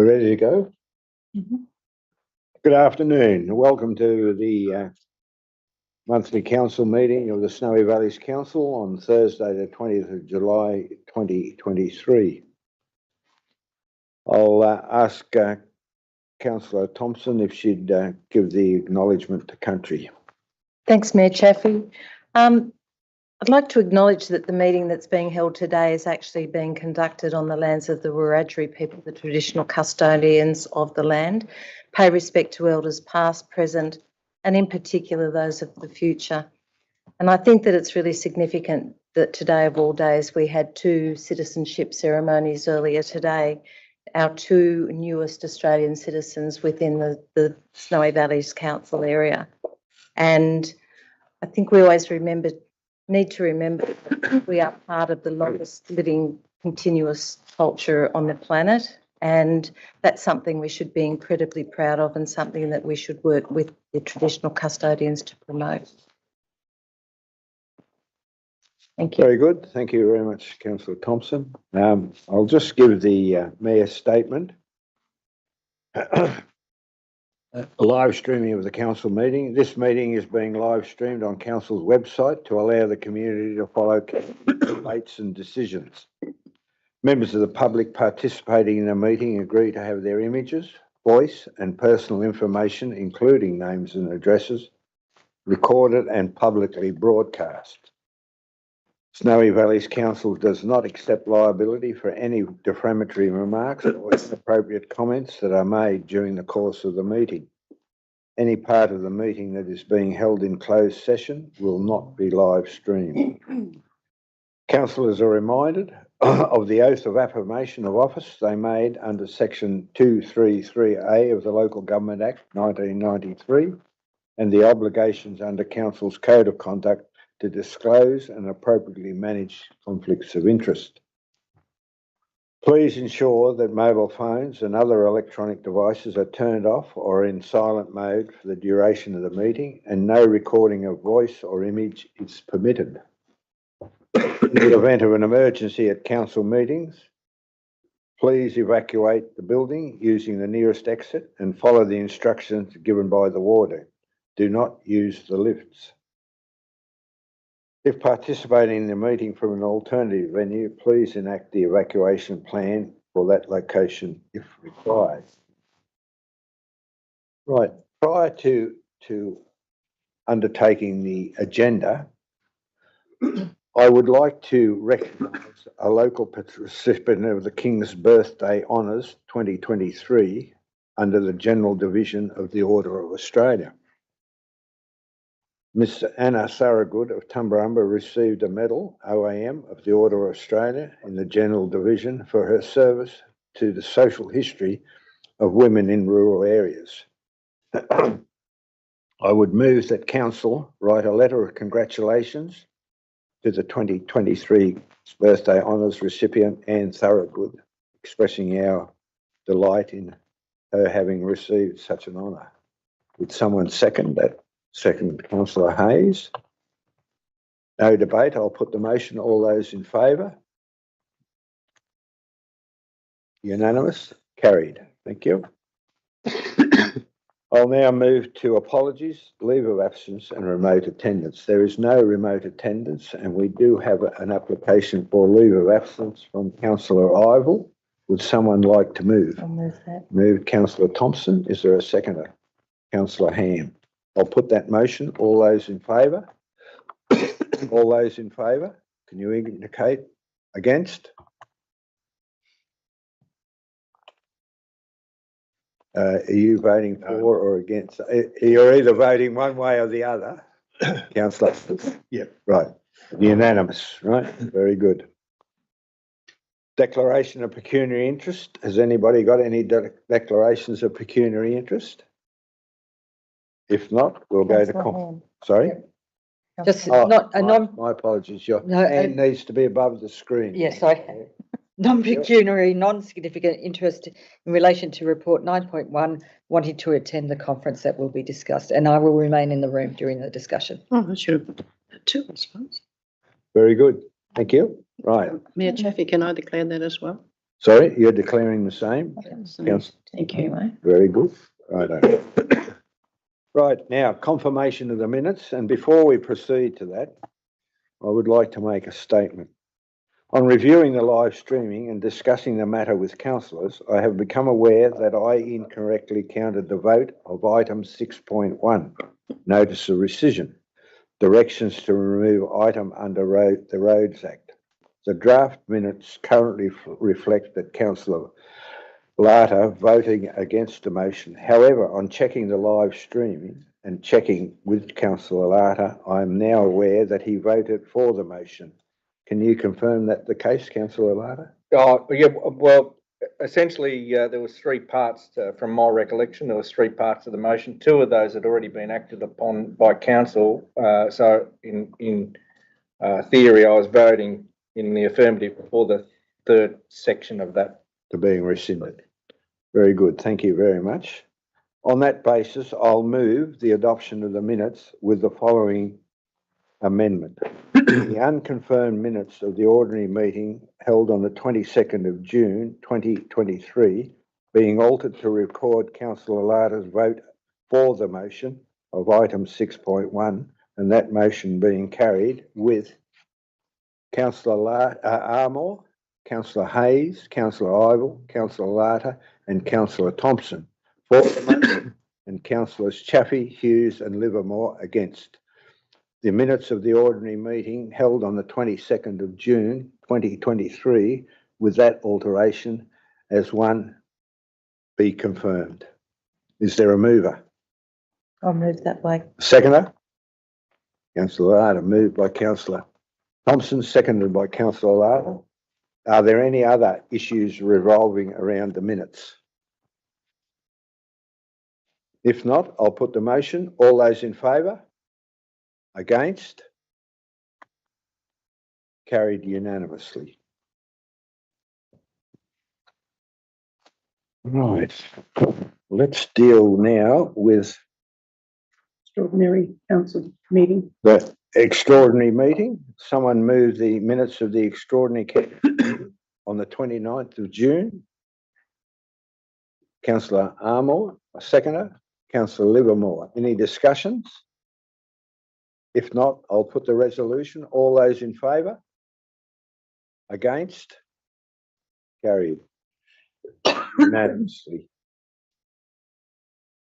We're ready to go? Mhm. Good afternoon. Welcome to the monthly council meeting of the Snowy Valleys Council on Thursday, the 20th of July, 2023. I'll ask Councillor Thompson if she'd give the acknowledgement to country. Thanks, Mayor Chaffey. I'd like to acknowledge that the meeting that's being held today is actually being conducted on the lands of the Wiradjuri people, the traditional custodians of the land. Pay respect to elders past, present, and in particular those of the future. And I think that it's really significant that today of all days we had two citizenship ceremonies earlier today. Our two newest Australian citizens within the Snowy Valleys Council area. And I think we always need to remember that we are part of the longest living continuous culture on the planet, and that's something we should be incredibly proud of and something that we should work with the traditional custodians to promote. Thank you. Very good. Thank you very much, Councillor Thompson. I'll just give the Mayor's statement. A live streaming of the council meeting. This meeting is being live streamed on council's website to allow the community to follow debates and decisions. Members of the public participating in the meeting agree to have their images, voice and personal information, including names and addresses, recorded and publicly broadcast. Snowy Valleys Council does not accept liability for any defamatory remarks or inappropriate comments that are made during the course of the meeting. Any part of the meeting that is being held in closed session will not be live streamed. Councillors are reminded of the oath of affirmation of office they made under section 233A of the Local Government Act 1993 and the obligations under council's code of conduct to disclose and appropriately manage conflicts of interest. Please ensure that mobile phones and other electronic devices are turned off or in silent mode for the duration of the meeting, and no recording of voice or image is permitted. In the event of an emergency at council meetings, please evacuate the building using the nearest exit and follow the instructions given by the warden. Do not use the lifts. If participating in the meeting from an alternative venue, please enact the evacuation plan for that location if required. Right, prior to undertaking the agenda, I would like to recognise a local participant of the King's Birthday Honours 2023 under the General Division of the Order of Australia. Miss Anna Thorogood of Tumbarumba received a medal, OAM, of the Order of Australia in the General Division for her service to the social history of women in rural areas. I would move that Council write a letter of congratulations to the 2023 Birthday Honours recipient, Anne Thorogood, expressing our delight in her having received such an honour. Would someone second that? Second, Councillor Hayes. No debate. I'll put the motion. All those in favour? Unanimous? Carried. Thank you. I'll now move to apologies, leave of absence and remote attendance. There is no remote attendance, and we do have an application for leave of absence from Councillor Ivel. Would someone like to move? I'll move that. Moved, Councillor Thompson. Is there a seconder? Councillor Ham. I'll put that motion. All those in favour? All those in favour? Can you indicate against? Are you voting for or against? You're either voting one way or the other, Councillor. Yep. Right. Unanimous, right? Very good. Declaration of pecuniary interest. Has anybody got any declarations of pecuniary interest? If not, we'll go to sorry. Just My apologies. Your No, hand needs to be above the screen. Yes, non-pecuniary, non-significant interest in relation to report 9.1, wanting to attend the conference that will be discussed, and I will remain in the room during the discussion. Oh, I should have put that too, I suppose. Very good. Thank you. Right. Mayor Chaffey, can I declare that as well? Sorry, you're declaring the same? Councillor, Thank you, mate. very good. Righto. Right, now confirmation of the minutes, and before we proceed to that, I would like to make a statement. On reviewing the live streaming and discussing the matter with councillors, I have become aware that I incorrectly counted the vote of item 6.1, notice of rescission, directions to remove item under the Roads Act. The draft minutes currently reflect that Councillor Lata voting against the motion. However, on checking the live streaming and checking with Councillor Lata, I am now aware that he voted for the motion. Can you confirm that the case, Councillor Lata? Oh, yeah, well, essentially, there was three parts from my recollection. There was three parts of the motion. Two of those had already been acted upon by council. So in theory, I was voting in the affirmative for the third section of that. To being rescinded. Very good. Thank you very much. On that basis, I'll move the adoption of the minutes with the following amendment. The unconfirmed minutes of the ordinary meeting held on the 22nd of June 2023 being altered to record Councillor Lata's vote for the motion of item 6.1 and that motion being carried with Councillor Armour, Councillor Hayes, Councillor Ivell, Councillor Lata and Councillor Thompson for the motion and Councillors Chaffey, Hughes and Livermore against. The minutes of the ordinary meeting held on the 22nd of June 2023 with that alteration as one be confirmed. Is there a mover? I'll move that way. Seconder? Councillor Lata, moved by Councillor Thompson, seconded by Councillor Lata. Are there any other issues revolving around the minutes? If not, I'll put the motion. All those in favour? Against? Carried unanimously. Right. Let's deal now with Extraordinary council meeting. the extraordinary meeting. Someone move the minutes of the extraordinary on the 29th of June. Councillor Armour, a seconder. Councillor Livermore. Any discussions? If not, I'll put the resolution. All those in favour? Against? Carried unanimously.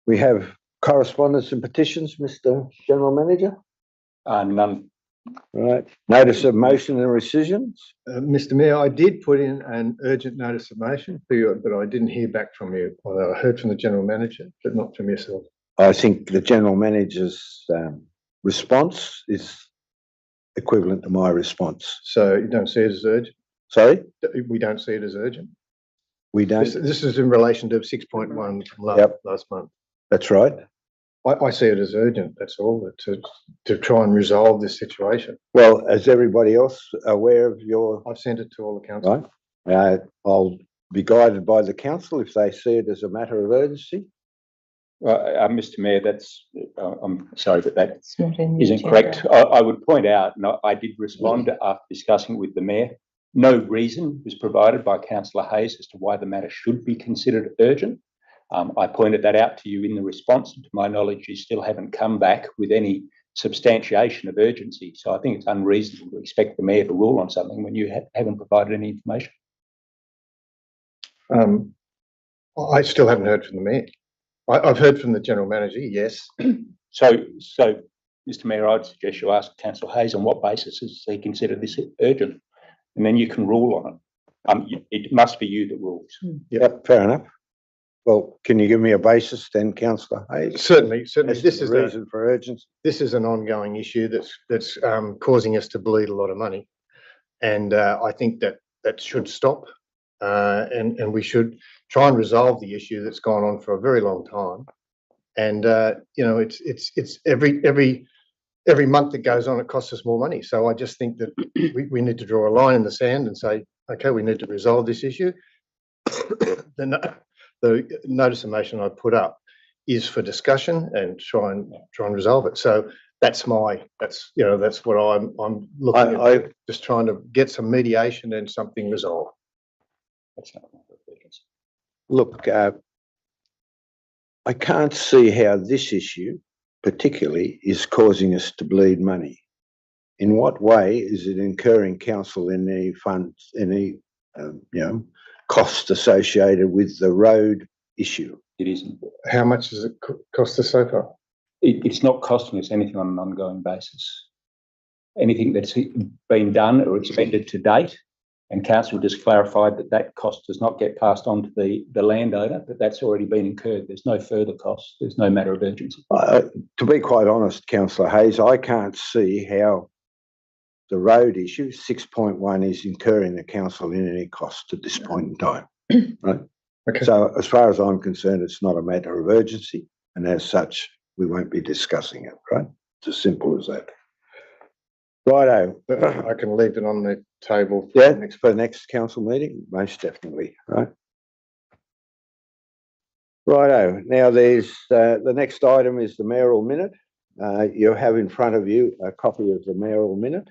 We have correspondence and petitions, Mr. General Manager. None. Right. Notice of motion and rescissions. Mr Mayor, I did put in an urgent notice of motion for you, but I didn't hear back from you. I heard from the General Manager, but not from yourself. I think the General Manager's response is equivalent to my response. So you don't see it as urgent? Sorry? We don't see it as urgent? We don't? This is in relation to 6.1 from Yep. last month. That's right. I see it as urgent, that's all, to try and resolve this situation. Well, is everybody else aware of your... I've sent it to all the council. Right. I'll be guided by the council if they see it as a matter of urgency. Mr. Mayor, that's, I'm sorry, but that It's not in the isn't agenda. correct. I would point out, and I did respond after discussing with the Mayor, no reason was provided by Councillor Hayes as to why the matter should be considered urgent. I pointed that out to you in the response, and to my knowledge, you still haven't come back with any substantiation of urgency. So I think it's unreasonable to expect the Mayor to rule on something when you haven't provided any information. I still haven't heard from the Mayor. I've heard from the General Manager, yes. So, Mr. Mayor, I'd suggest you ask Councillor Hayes on what basis has he considered this urgent, and then you can rule on it. It must be you that rules. Yep, fair enough. Well, can you give me a basis then, Councillor Hayes? Certainly. As This to is the reason for urgency. This is an ongoing issue that's causing us to bleed a lot of money, and I think that should stop, and we should try and resolve the issue that's gone on for a very long time. And you know, it's every month that goes on, it costs us more money. So I just think that we need to draw a line in the sand and say, okay, we need to resolve this issue. The notice of motion I put up is for discussion and try and resolve it. So that's what I'm looking at, just trying to get some mediation and something resolved. That's not a matter of urgency. Look, I can't see how this issue particularly is causing us to bleed money. In what way is it incurring council in any funds, any, cost associated with the road issue? It isn't. How much does it cost us so far? It's not costing us anything on an ongoing basis. Anything that's been done or expended to date, and council just clarified that cost does not get passed on to the landowner, but that's already been incurred. There's no further cost. There's no matter of urgency. To be quite honest, Councillor Hayes, I can't see how the road issue, 6.1, is incurring the council in any cost at this point in time. Right? Okay. So as far as I'm concerned, it's not a matter of urgency, and as such, we won't be discussing it, right? It's as simple as that. Righto. I can leave it on the table. Yeah, for the next council meeting, most definitely, right? Righto. Now there's, the next item is the mayoral minute. You have in front of you a copy of the mayoral minute.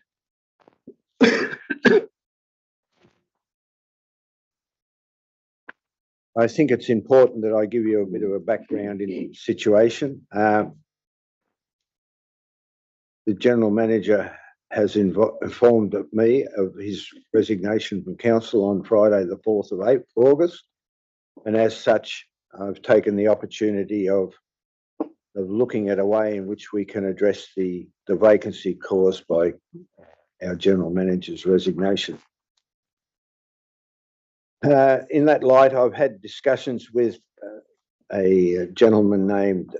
I think it's important that I give you a bit of a background in the situation. The General Manager has informed me of his resignation from council on Friday the 4th of August, and as such I've taken the opportunity of looking at a way in which we can address the vacancy caused by our General Manager's resignation. In that light, I've had discussions with a gentleman named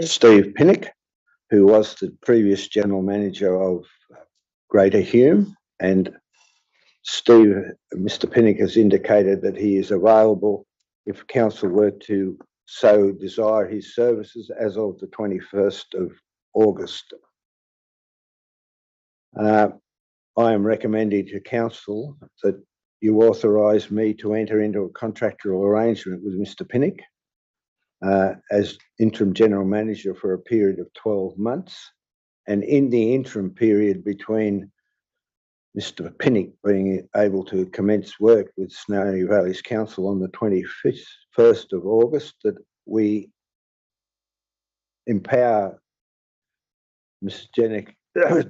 Steve Pinnock, who was the previous General Manager of Greater Hume, and Mr. Pinnock has indicated that he is available if council were to so desire his services as of the 21st of August. I am recommending to council that you authorise me to enter into a contractual arrangement with Mr. Pinnock as interim General Manager for a period of 12 months. And in the interim period between Mr. Pinnock being able to commence work with Snowy Valleys Council on the 21st of August, that we empower Ms.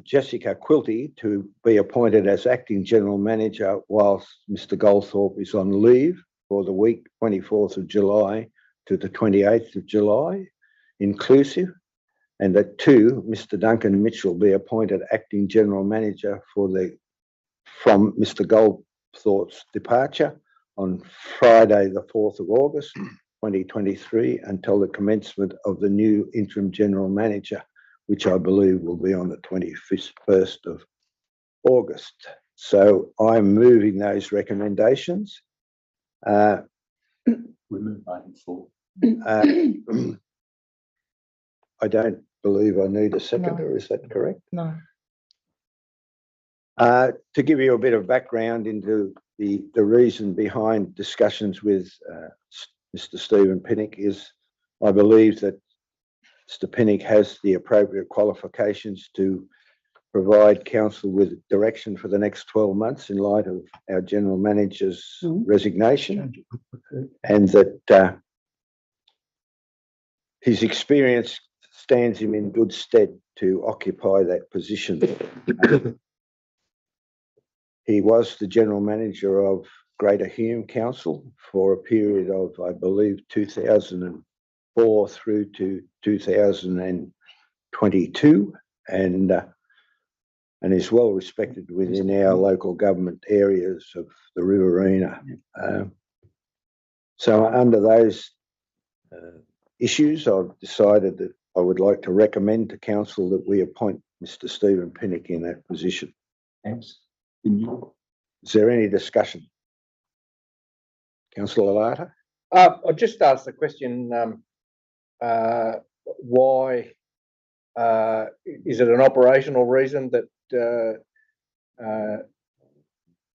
Jessica Quilty to be appointed as acting General Manager whilst Mr. Goldthorpe is on leave for the week 24th of July to the 28th of July, inclusive, and that Mr. Duncan Mitchell be appointed acting General Manager from Mr. Goldthorpe's departure on Friday the 4th of August 2023 until the commencement of the new interim General Manager, which I believe will be on the 21st of August. So I'm moving those recommendations. Remove item 4. I don't believe I need a seconder, is that correct? No. To give you a bit of background into the reason behind discussions with Mr. Stephen Pinnock is I believe that Mr. Pinnock has the appropriate qualifications to provide council with direction for the next 12 months in light of our General Manager's resignation, and that his experience stands him in good stead to occupy that position. He was the General Manager of Greater Hume Council for a period of, I believe, 2004 through to 2022, and is well respected within our local government areas of the Riverina. So under those issues, I've decided that I would like to recommend to council that we appoint Mr. Stephen Pinnock in that position. Thanks. Is there any discussion? Councillor Lata? I just asked the question, why is it an operational reason that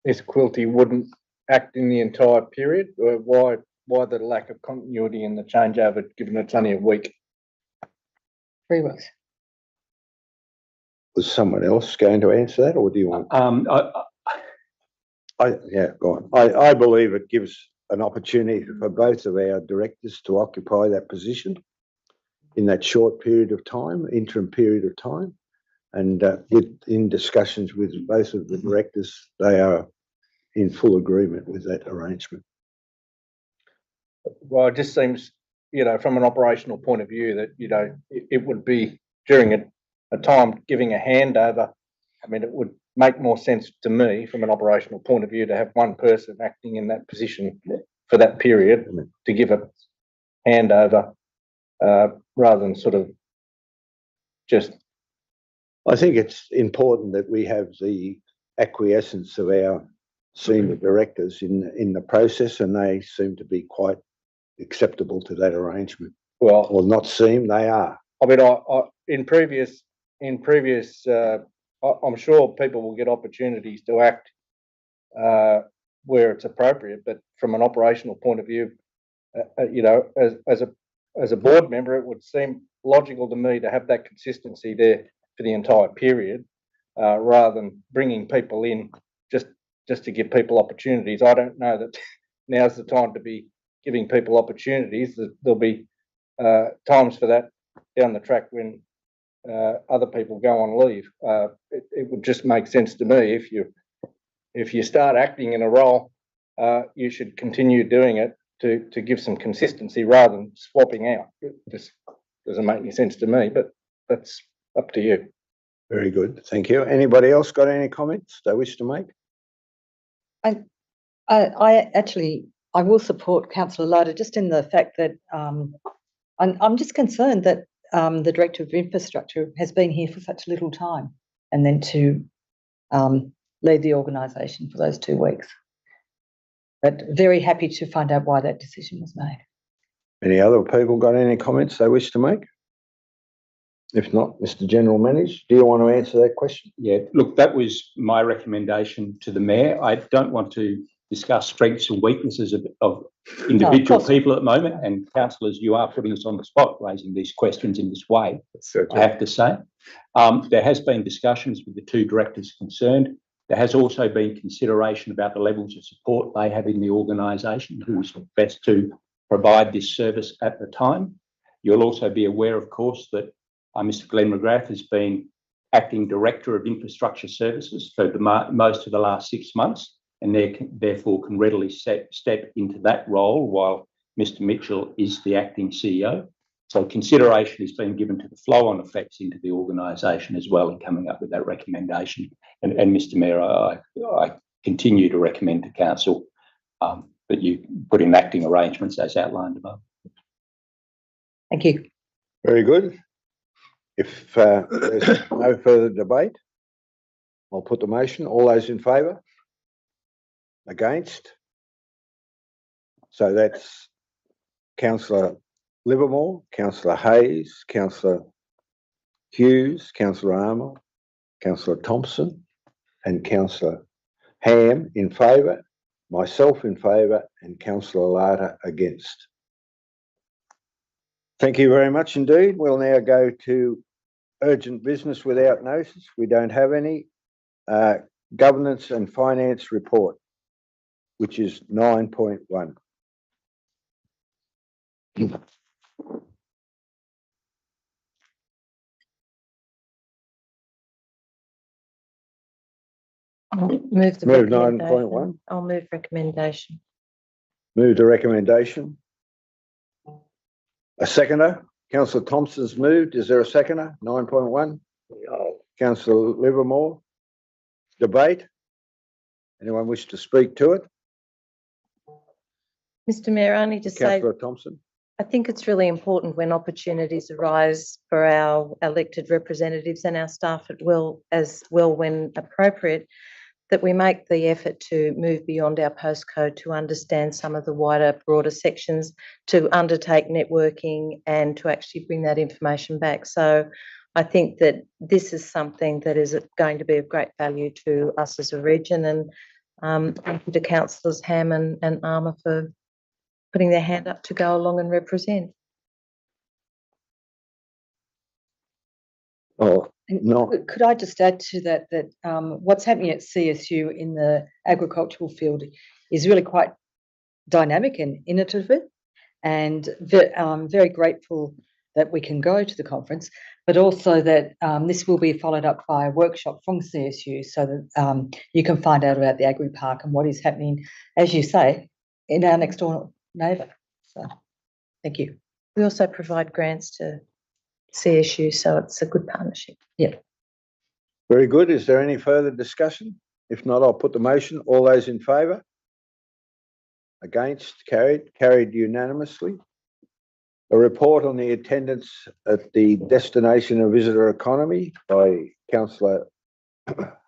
Ms. Quilty wouldn't act in the entire period? Or why the lack of continuity in the changeover, given it's only a week? 3 weeks. Was someone else going to answer that, or do you want? Go on. I believe it gives an opportunity for both of our directors to occupy that position in that short period of time, interim period of time. And in discussions with both of the directors, they are in full agreement with that arrangement. Well, it just seems, from an operational point of view that, it would be during a time giving a handover. I mean, it would make more sense to me from an operational point of view to have one person acting in that position for that period to give a handover rather than sort of just. I think it's important that we have the acquiescence of our senior directors in the process, and they seem to be quite acceptable to that arrangement. Well, Or not seem, they are. I mean, in previous, I'm sure people will get opportunities to act where it's appropriate, but from an operational point of view, as a board member, it would seem logical to me to have that consistency there for the entire period, rather than bringing people in just to give people opportunities. I don't know that now's the time to be giving people opportunities. There'll be times for that down the track when other people go on leave. It would just make sense to me if you start acting in a role, you should continue doing it to give some consistency rather than swapping out. It just doesn't make any sense to me, but that's up to you. Very good. Thank you. Anybody else got any comments they wish to make? I will support Councillor Larder just in the fact that I'm just concerned that the Director of Infrastructure has been here for such little time and then to lead the organisation for those 2 weeks. But very happy to find out why that decision was made. Any other people got any comments they wish to make? If not, Mr. General Manager, do you want to answer that question? Yeah, look, that was my recommendation to the Mayor. I don't want to discuss strengths and weaknesses of individual people at the moment, and councillors, you are putting us on the spot raising these questions in this way, I have to say. There has been discussions with the 2 directors concerned. There has also been consideration about the levels of support they have in the organisation, who is best to provide this service at the time. You'll also be aware, of course, that Mr. Glenn McGrath has been acting Director of Infrastructure Services for most of the last 6 months, and therefore can readily step into that role while Mr. Mitchell is the acting CEO. So consideration is being given to the flow-on effects into the organisation as well in coming up with that recommendation. And Mr. Mayor, I continue to recommend to Council that you put in acting arrangements as outlined above. Thank you. Very good. If there's no further debate, I'll put the motion. All those in favour? Against? So that's Councillor Livermore, Councillor Hayes, Councillor Hughes, Councillor Armour, Councillor Thompson and Councillor Ham in favour, myself in favour and Councillor Larder against. Thank you very much indeed. We'll now go to urgent business without notice. We don't have any. Governance and Finance Report, which is 9.1. Move 9.1. I'll move recommendation. Move the recommendation. A seconder. Councillor Thompson's moved. Is there a seconder? 9.1. Councillor Livermore. Debate. Anyone wish to speak to it? Mr. Mayor, only to say, Councillor Thompson. I think it's really important when opportunities arise for our elected representatives and our staff as well when appropriate, that we make the effort to move beyond our postcode to understand some of the wider, broader sections, to undertake networking and to actually bring that information back. So I think that this is something that is going to be of great value to us as a region, and thank you to Councillors Ham and Armour for putting their hand up to go along and represent. Oh, And No. could I just add to that, what's happening at CSU in the agricultural field is really quite dynamic and innovative, and very grateful that we can go to the conference, but also that this will be followed up by a workshop from CSU so that you can find out about the Agri Park and what is happening, as you say, in our next door neighbour. So, thank you. We also provide grants to CSU, so it's a good partnership. Very good. Is there any further discussion? If not, I'll put the motion. All those in favour? Against? Carried unanimously. A report on the attendance at the Destination and Visitor Economy by Councillor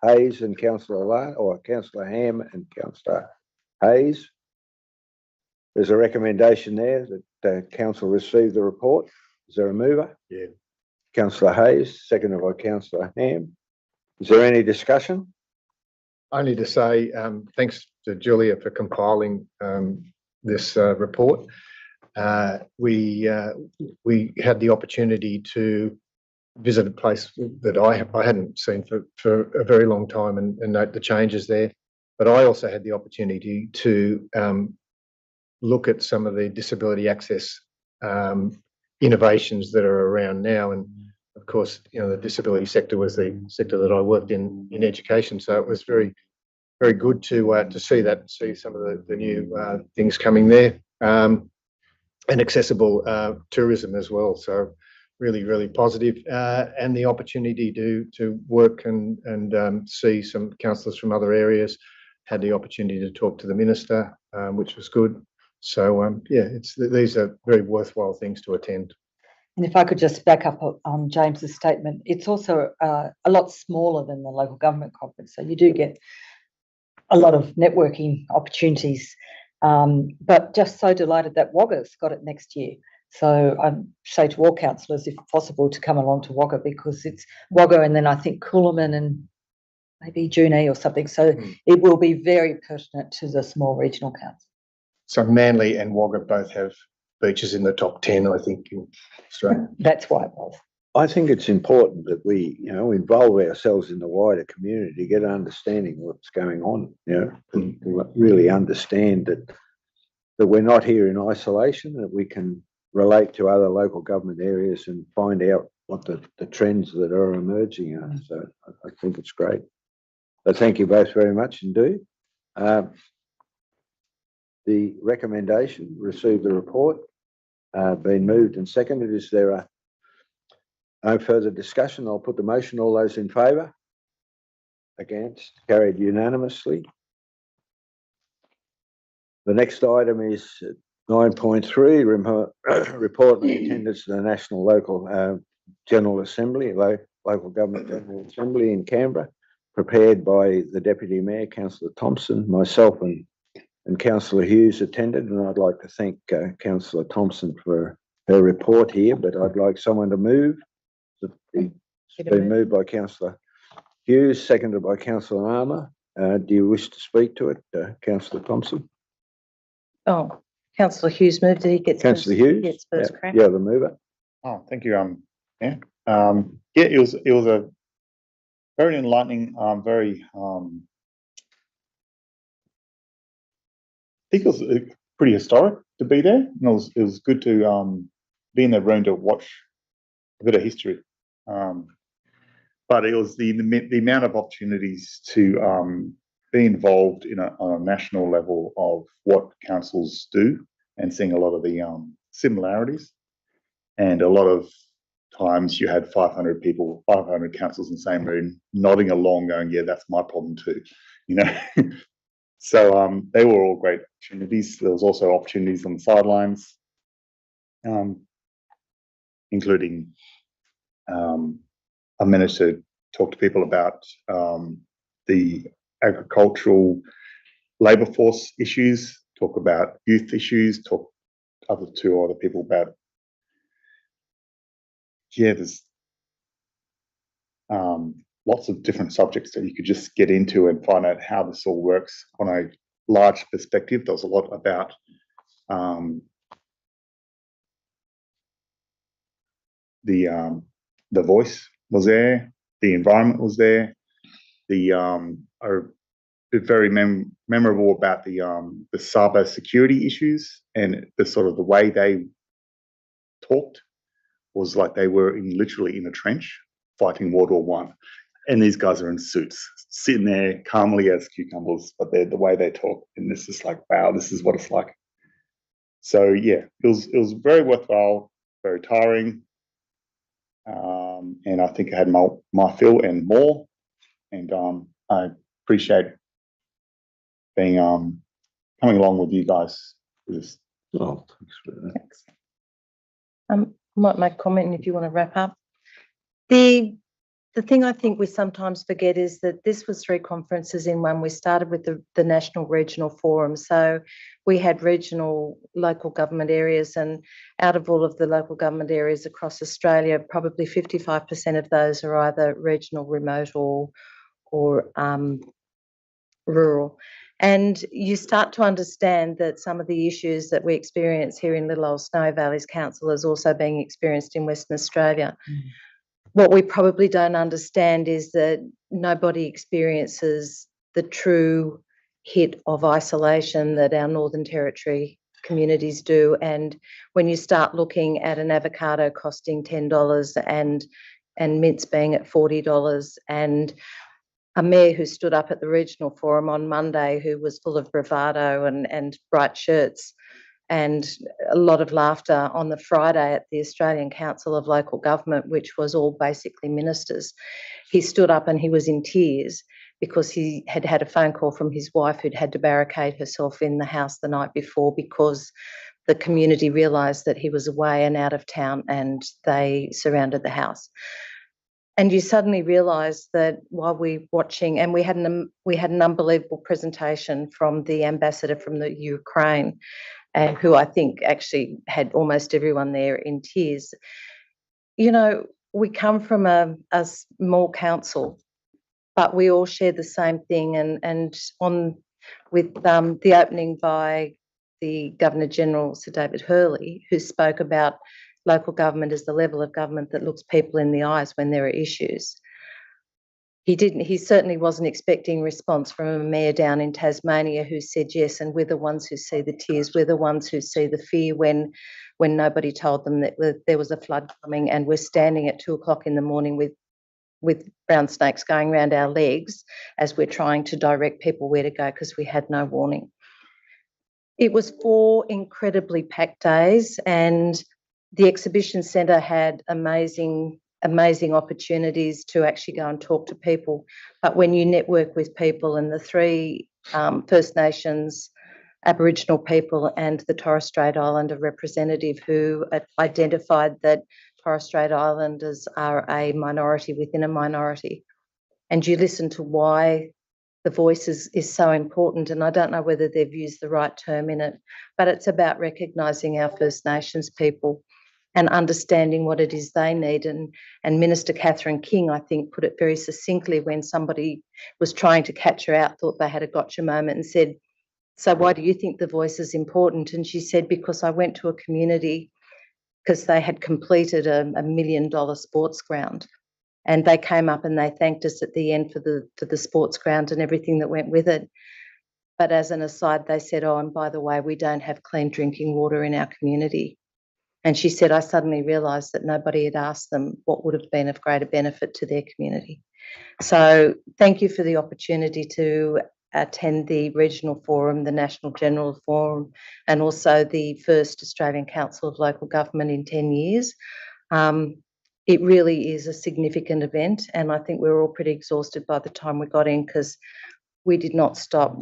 Hayes and Councillor Councillor Ham and Councillor Hayes. There's a recommendation there that council receive the report. Is there a mover? Yeah. Councillor Hayes, seconded by Councillor Ham. Is there any discussion? Only to say thanks to Julia for compiling this report. We had the opportunity to visit a place that I hadn't seen for a very long time and note the changes there. But I also had the opportunity to look at some of the disability access innovations that are around now. And of course, the disability sector was the sector that I worked in education. So it was very, very good to see that, see some of the new things coming there, and accessible tourism as well. So really, really positive, and the opportunity to work and see some councillors from other areas. Had the opportunity to talk to the minister, which was good. So these are very worthwhile things to attend. And if I could just back up on James's statement, it's also a lot smaller than the local government conference, so you do get a lot of networking opportunities. But just so delighted that Wagga's got it next year. So I say to all councillors, if possible, to come along to Wagga, because it's Wagga and then I think Coolaman and maybe Junee or something. So it will be very pertinent to the small regional council. So Manly and Wagga both have beaches in the top 10, I think, in Australia. That's why it was. I think it's important that we, involve ourselves in the wider community to get an understanding of what's going on, and really understand that we're not here in isolation, that we can relate to other local government areas and find out what the trends that are emerging are. So I think it's great. So thank you both very much indeed. The recommendation, receive the report, been moved and seconded. Is there no further discussion? I'll put the motion. All those in favour? Against? Carried unanimously. The next item is 9.3, report on the attendance of the National Local General Assembly, Local Government General Assembly in Canberra, prepared by the Deputy Mayor, Councillor Thompson, myself and Councillor Hughes attended, and I'd like to thank Councillor Thompson for her report here, but I'd like someone to move. It's been moved by Councillor Hughes, seconded by Councillor Armour. Do you wish to speak to it, Councillor Thompson? Oh, Councillor Hughes moved it. He gets Councillor first, Hughes? gets first crack. Yeah, the mover. Oh, thank you. Yeah. It was a very enlightening, very I think it was pretty historic to be there, and it was good to be in the room to watch a bit of history. But it was the amount of opportunities to be involved on a national level of what councils do, and seeing a lot of the similarities. And a lot of times you had 500 people, 500 councils in the same room, nodding along, going, "Yeah, that's my problem too," So they were all great opportunities. There was also opportunities on the sidelines, including I managed to talk to people about the agricultural labour force issues, talk about youth issues, talk to other people about, there's lots of different subjects that you could just get into and find out how this all works on a large perspective. There was a lot about the voice was there, the environment was there. Very memorable about the cyber security issues, and the sort of the way they talked was like they were literally in a trench fighting World War One, and these guys are in suits, sitting there calmly as cucumbers, but the way they talk, and this is like, wow, this is what it's like. So yeah, it was very worthwhile, very tiring, and I think I had my fill and more, and I appreciate being coming along with you guys with this. Oh, thanks for that. Thanks. I might make a comment, and if you want to wrap up. The thing I think we sometimes forget is that this was 3 conferences in one. We started with the National Regional Forum. So we had regional local government areas, and out of all of the local government areas across Australia, probably 55% of those are either regional, remote or rural. And you start to understand that some of the issues that we experience here in Little Old Snowy Valleys Council is also being experienced in Western Australia. What we probably don't understand is that nobody experiences the true hit of isolation that our Northern Territory communities do. And when you start looking at an avocado costing $10 and mince being at $40, and a mayor who stood up at the regional forum on Monday who was full of bravado and bright shirts, and a lot of laughter on the Friday at the Australian Council of Local Government, which was all basically ministers. He stood up and he was in tears because he had had a phone call from his wife who'd had to barricade herself in the house the night before because the community realised that he was away and out of town, and they surrounded the house. And you suddenly realise that while we're watching, and we had an unbelievable presentation from the ambassador from the Ukraine, who I think actually had almost everyone there in tears. You know, we come from a small council, but we all share the same thing. And with the opening by the Governor-General, Sir David Hurley, who spoke about local government as the level of government that looks people in the eyes when there are issues. He certainly wasn't expecting response from a mayor down in Tasmania who said yes, and we're the ones who see the tears, we're the ones who see the fear when nobody told them that there was a flood coming, and we're standing at 2:00 in the morning with brown snakes going around our legs as we're trying to direct people where to go because we had no warning. It was 4 incredibly packed days, and the exhibition centre had amazing opportunities to actually go and talk to people. But when you network with people, and the 3 First Nations, Aboriginal people and the Torres Strait Islander representative who identified that Torres Strait Islanders are a minority within a minority, and you listen to why the voice is so important, and I don't know whether they've used the right term in it, but it's about recognising our First Nations people and understanding what it is they need. And Minister Catherine King, I think, put it very succinctly when somebody was trying to catch her out, thought they had a gotcha moment, and said, so why do you think the voice is important? And she said, because I went to a community because they had completed a $1 million sports ground, and they came up and they thanked us at the end for the sports ground and everything that went with it. But as an aside, they said, oh, and by the way, we don't have clean drinking water in our community. And she said, I suddenly realised that nobody had asked them what would have been of greater benefit to their community. So thank you for the opportunity to attend the Regional Forum, the National General Forum, and also the first Australian Council of Local Government in 10 years. It really is a significant event, and I think we were all pretty exhausted by the time we got in because we did not stop.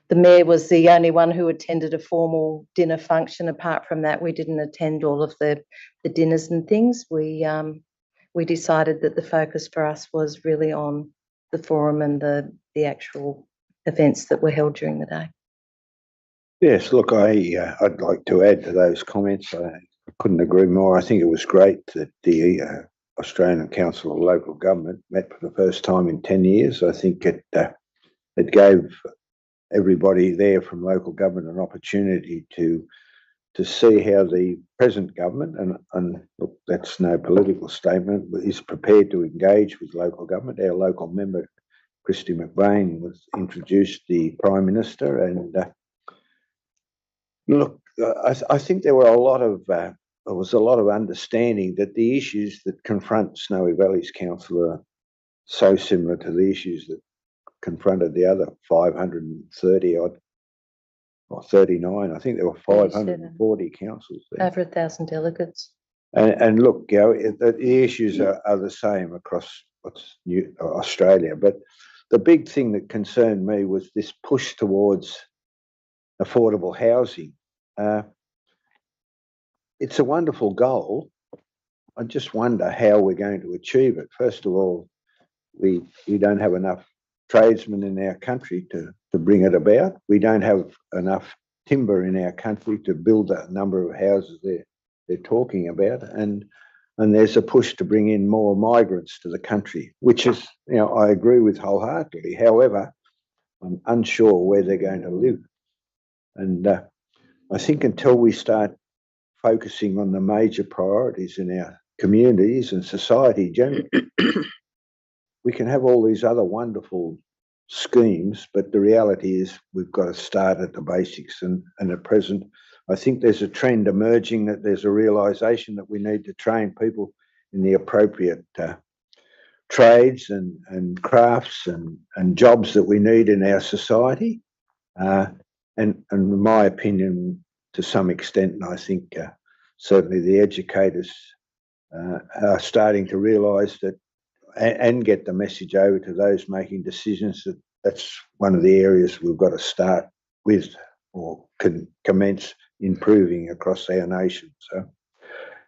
The mayor was the only one who attended a formal dinner function. Apart from that, we didn't attend all of the dinners and things. We decided that the focus for us was really on the forum and the actual events that were held during the day. Yes, look, I'd like to add to those comments. I couldn't agree more. I think it was great that the Australian Council of Local Government met for the first time in 10 years. I think it gave everybody there from local government an opportunity to to see how the present government, and look, that's no political statement, but is prepared to engage with local government. Our local member, Christy McBain, was introduced the Prime Minister, and look, I think there was a lot of understanding that the issues that confront Snowy Valleys Council are so similar to the issues that confronted the other 530 odd, or 39. I think there were 540 councils there. Over 1,000 delegates. And look, the issues are the same across Australia. But the big thing that concerned me was this push towards affordable housing. It's a wonderful goal. I just wonder how we're going to achieve it. First of all, we don't have enough tradesmen in our country to bring it about. We don't have enough timber in our country to build the number of houses they're talking about, and there's a push to bring in more migrants to the country, which is, I agree with wholeheartedly. However, I'm unsure where they're going to live, and I think until we start focusing on the major priorities in our communities and society generally, we can have all these other wonderful schemes, but the reality is we've got to start at the basics. And at present, I think there's a trend emerging that there's a realisation that we need to train people in the appropriate trades and crafts and jobs that we need in our society. And in my opinion, to some extent, and I think certainly the educators are starting to realise that and get the message over to those making decisions that that's one of the areas we've got to start with or can commence improving across our nation. So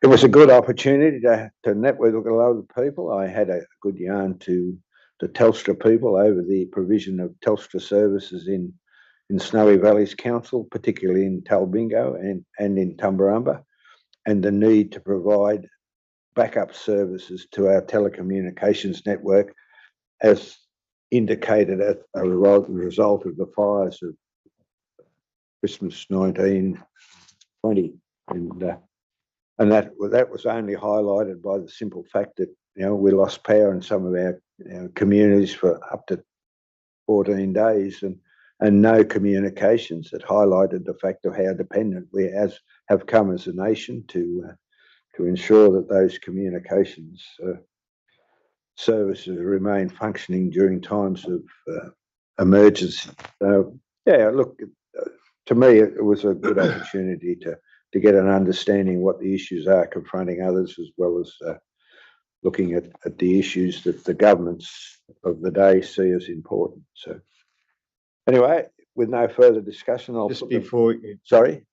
it was a good opportunity to network with a lot of people. I had a good yarn to the Telstra people over the provision of Telstra services in Snowy Valleys Council, particularly in Talbingo and in Tumbarumba, and the need to provide backup services to our telecommunications network as indicated as a result of the fires of Christmas 1920. And that was only highlighted by the simple fact that, we lost power in some of our communities for up to 14 days and no communications. That highlighted the fact of how dependent we have come as a nation to ensure that those communications services remain functioning during times of emergency. So, look, to me, it was a good opportunity to get an understanding what the issues are confronting others, as well as looking at the issues that the governments of the day see as important. So, anyway, with no further discussion, I'll Just put before, sorry.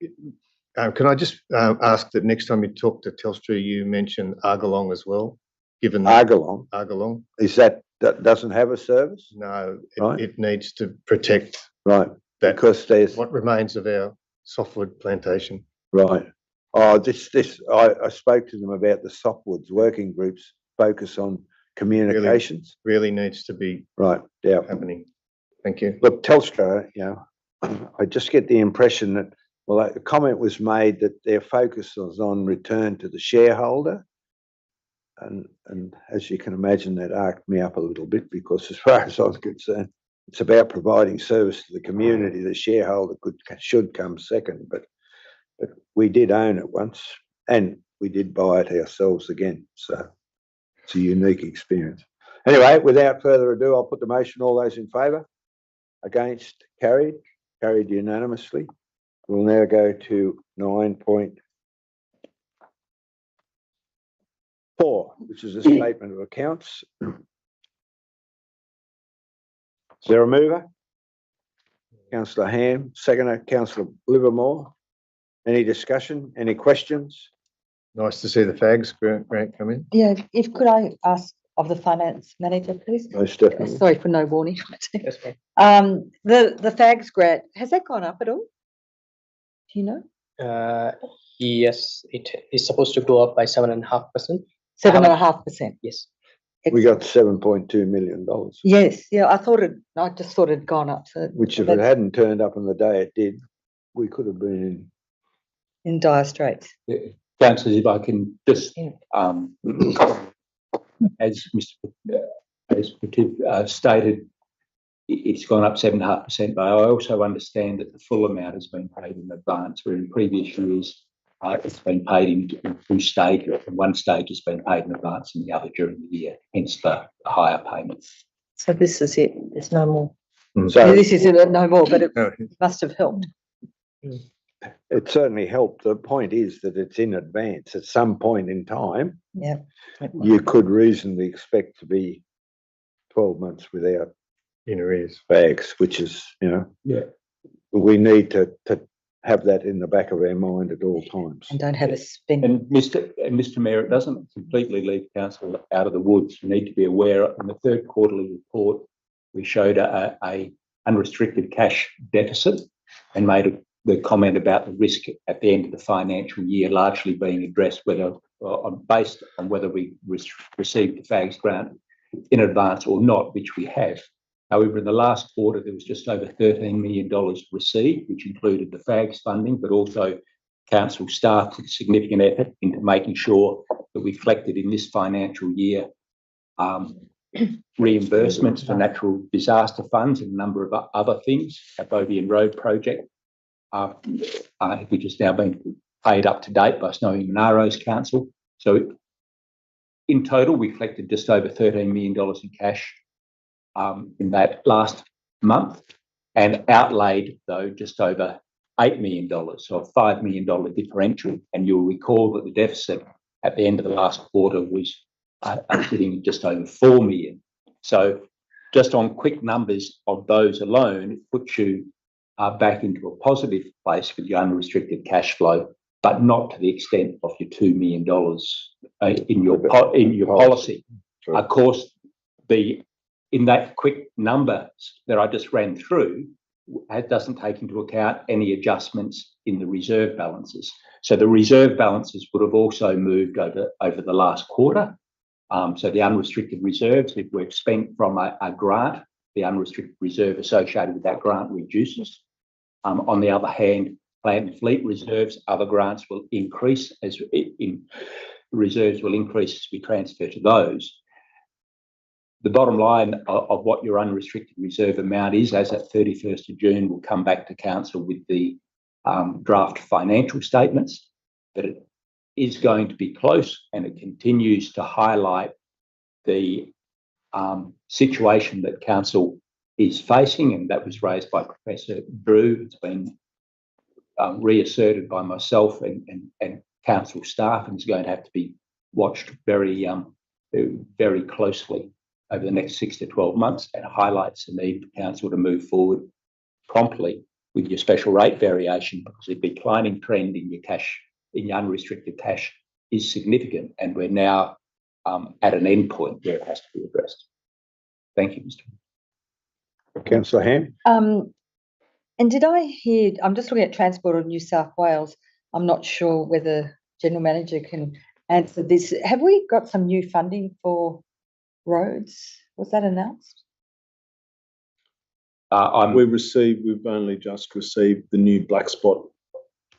can I just ask that next time you talk to Telstra, you mention Argalong as well? Given Argalong is that doesn't have a service? No, Right. It needs to protect Right, that because there's what remains of our softwood plantation. right. Oh, I spoke to them about the softwoods working groups focus on communications. Really needs to be Right, yeah. happening. Thank you. Look, Telstra, I just get the impression that, a comment was made that their focus was on return to the shareholder. And as you can imagine, that arced me up a little bit, because as far as I was concerned, it's about providing service to the community. The shareholder should come second, but we did own it once and we did buy it ourselves again. So it's a unique experience. Anyway, without further ado, I'll put the motion. All those in favour? Against? Carried unanimously. We'll now go to 9.4, which is a statement of accounts. Is there a mover? Councillor Ham, seconder, Councillor Livermore. Any discussion? Any questions? Nice to see the fags grant come in. Yeah, could I ask of the finance manager, please? Most definitely. Sorry for no warning. Yes, ma'am. The FAGS grant, has that gone up at all? Do you know? Yes, it is supposed to go up by 7.5%. 7.5%. Yes. We got $7.2 million. Yes, yeah, I just thought it'd gone up. So Which, if it hadn't turned up on the day it did, we could have been in in dire straits. Councillors, if I can just, Yeah. as Pativ stated, it's gone up 7.5%, but I also understand that the full amount has been paid in advance, where in previous years it's been paid in two stages, and one stage has been paid in advance and the other during the year, hence the higher payments. So this is it. There's no more. So This is no more, but it must have helped. it certainly helped. The point is that it's in advance. At some point in time, Yeah. you could reasonably expect to be 12 months without In arrears. bags, which is, Yeah. we need to have that in the back of our mind at all times. And don't have a spin. And Mr Mayor, it doesn't completely leave council out of the woods. You need to be aware, in the third quarterly report, we showed a unrestricted cash deficit and made the comment about the risk at the end of the financial year largely being addressed based on whether we received the FAGS grant in advance or not, which we have. However, in the last quarter, there was just over $13 million received, which included the FAGS funding, but also council staff put significant effort into making sure that we collected in this financial year reimbursements for natural disaster funds and a number of other things. Our Bodian Road project, which has now been paid up to date by Snowy Monaro's council. So in total, we collected just over $13 million in cash in that last month, and outlaid, though, just over $8 million, so a $5 million differential. And you'll recall that the deficit at the end of the last quarter was sitting at just over $4 million. So just on quick numbers of those alone, it puts you back into a positive place with your unrestricted cash flow, but not to the extent of your $2 million in your policy. Sure. Of course, in that quick number that I just ran through, it doesn't take into account any adjustments in the reserve balances. So the reserve balances would have also moved over the last quarter. So the unrestricted reserves, if we've spent from a grant, the unrestricted reserve associated with that grant reduces. On the other hand, plant and fleet reserves, other grants will increase reserves will increase as we transfer to those. The bottom line of what your unrestricted reserve amount is, as at 31st of June, will come back to council with the draft financial statements, but it is going to be close, and it continues to highlight the situation that council is facing, and that was raised by Professor Drew. It's been reasserted by myself and council staff, and is going to have to be watched very closely over the next 6 to 12 months, and highlights the need for council to move forward promptly with your special rate variation, because the declining trend in your unrestricted cash is significant, and we're now at an end point where it has to be addressed. Thank you, Mr. Councillor Ham? And did I hear, I'm just looking at Transport of New South Wales. I'm not sure whether General Manager can answer this. Have we got some new funding for roads? Was that announced? We've only just received the new black spot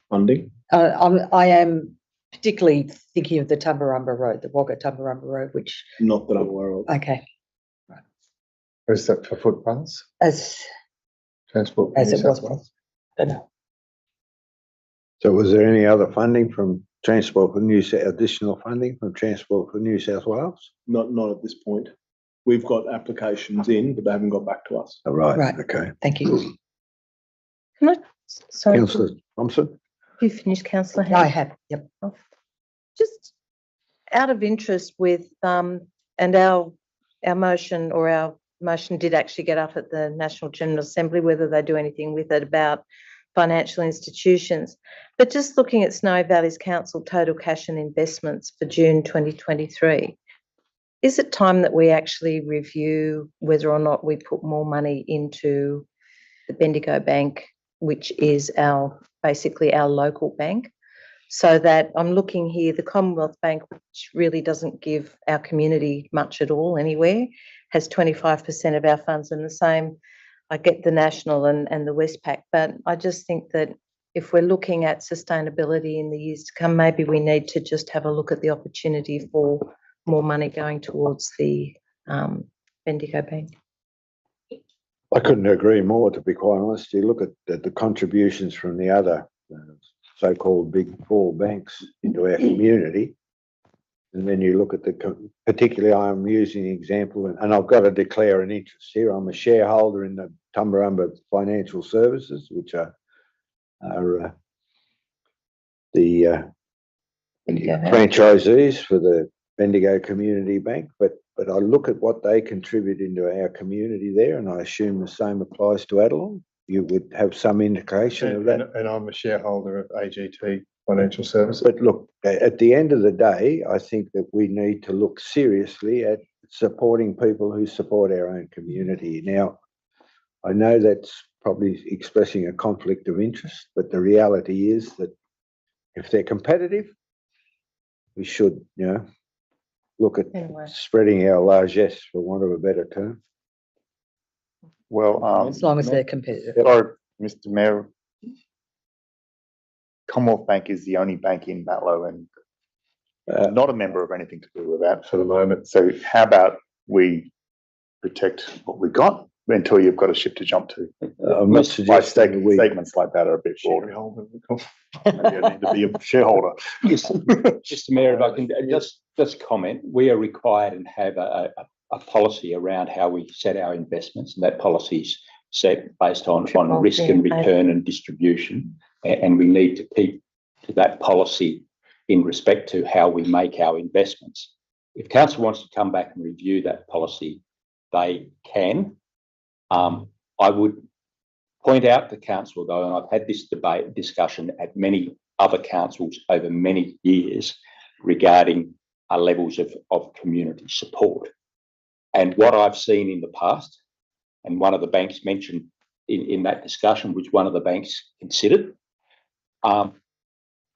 funding. I am particularly thinking of the Tumbarumba Road, the Wagga Tumbarumba Road, which. Not that I'm aware of. Okay. Is that for footpaths? As Transport? it was. South Wales? So was there any other funding from Transport for additional funding from Transport for New South Wales? Not at this point. We've got applications in, but they haven't got back to us. Oh, right. Right. Okay. Thank you. Can I? Sorry, Councillor Thompson? have you finished, Councillor Ham? I have, yep. Just out of interest with, and our motion, or our motion did actually get up at the National General Assembly, whether they do anything with it about financial institutions. But just looking at Snowy Valleys Council total cash and investments for June 2023, is it time that we actually review whether or not we put more money into the Bendigo Bank, which is basically our local bank? So that I'm looking here, the Commonwealth Bank, which really doesn't give our community much at all anywhere, has 25% of our funds, and the same, I get the National and the Westpac, but I just think that if we're looking at sustainability in the years to come, maybe we need to just have a look at the opportunity for more money going towards the Bendigo Bank. I couldn't agree more, to be quite honest. You look at the contributions from the other so-called big four banks into our community, and then you look at particularly I'm using the example, and I've got to declare an interest here. I'm a shareholder in the Tumbarumba Financial Services, which are the Bendigo Bank. franchisees for the Bendigo Community Bank, but I look at what they contribute into our community there, and I assume the same applies to Adelong. You would have some indication of that. And I'm a shareholder of AGT Financial Services. But look, at the end of the day, I think that we need to look seriously at supporting people who support our own community. Now, I know that's probably expressing a conflict of interest, but the reality is that if they're competitive, we should, look at spreading our largesse, for want of a better term. Well, As long as they're competitive. sorry, Mr. Mayor. Commonwealth Bank is the only bank in Matlow and not a member of anything to do with that for the moment. So how about we protect what we got until you've got a ship to jump to? I'm not suggesting Statements like that are a bit broad. Maybe I need to be a shareholder. Yes, Mr. Mayor, if I can just comment, we are required and have a policy around how we set our investments, and that policy is set based on risk and return and distribution, and we need to keep to that policy in respect to how we make our investments. If council wants to come back and review that policy, they can. I would point out to council, though, and I've had this discussion at many other councils over many years regarding levels of community support. And what I've seen in the past, and one of the banks mentioned in that discussion, which one of the banks considered, that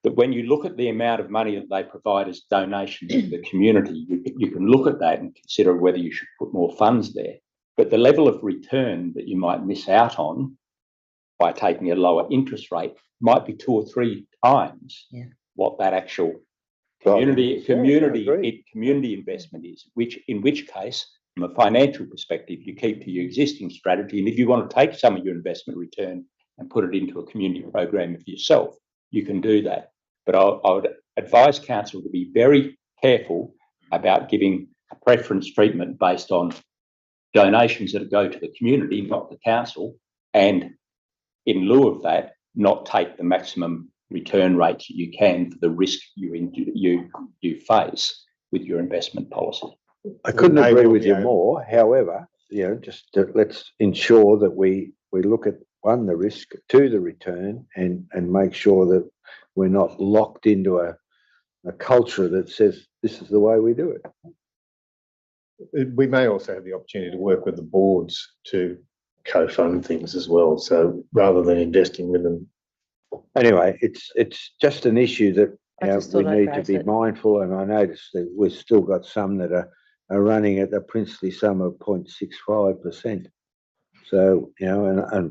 when you look at the amount of money that they provide as donations to the community, you can look at that and consider whether you should put more funds there. But the level of return that you might miss out on by taking a lower interest rate might be 2 or 3 times what that actual community investment is, in which case, from a financial perspective, you keep to your existing strategy. And if you want to take some of your investment return and put it into a community program for yourself, you can do that. But I would advise council to be very careful about giving a preference treatment based on donations that go to the community, not the council, and in lieu of that, not take the maximum return rates that you can for the risk you face with your investment policy. I couldn't agree with you more. However, let's ensure that we look at the risk, to the return, and make sure that we're not locked into a culture that says this is the way we do it. We may also have the opportunity to work with the boards to co-fund things as well. So rather than investing with them. Anyway, it's just an issue that we need to be mindful. And I noticed that we've still got some that are running at a princely sum of 0.65%. So,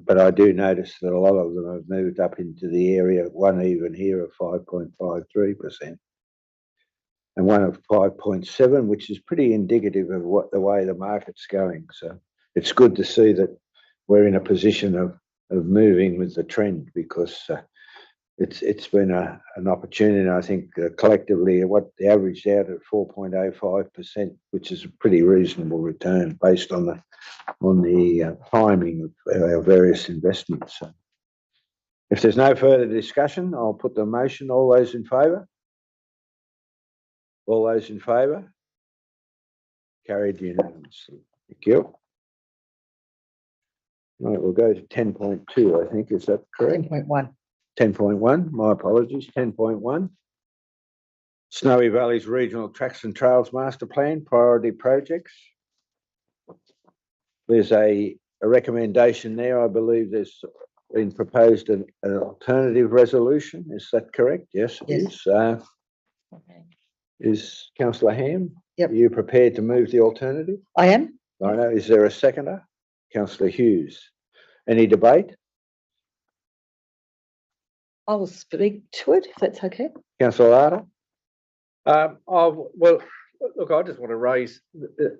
but I do notice that a lot of them have moved up into the area, one even here of 5.53%. And one of 5.7, which is pretty indicative of the way the market's going. So it's good to see that we're in a position of moving with the trend, because it's been an opportunity. I think collectively, what the averaged out at 4.05%, which is a pretty reasonable return based on the timing of our various investments. So if there's no further discussion, I'll put the motion. All those in favour? All those in favour? Carried unanimously. Thank you. Right, we'll go to 10.2, I think. Is that correct? 10.1. 10.1, my apologies, 10.1. Snowy Valleys Regional Tracks and Trails Master Plan, priority projects. There's a recommendation there. I believe there's been proposed an alternative resolution. Is that correct? Yes, it is. Is Councillor Ham? Yep. Are you prepared to move the alternative? I am. I know. Is there a seconder? Councillor Hughes. Any debate? I will speak to it, if that's okay. Councillor Larder? Well, look, I just want to raise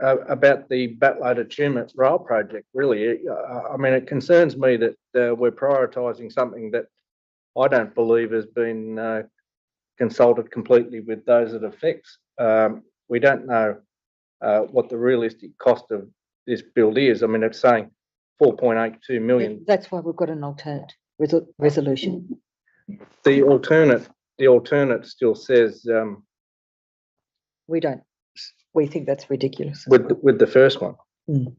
about the Batlow to Tumut rail project, really. I mean, it concerns me that we're prioritising something that I don't believe has been consulted completely with those it affects. We don't know what the realistic cost of this build is. I mean, it's saying 4.82 million. That's why we've got an alternate resolution. The alternate still says We don't. We think that's ridiculous. with the first one. Mm.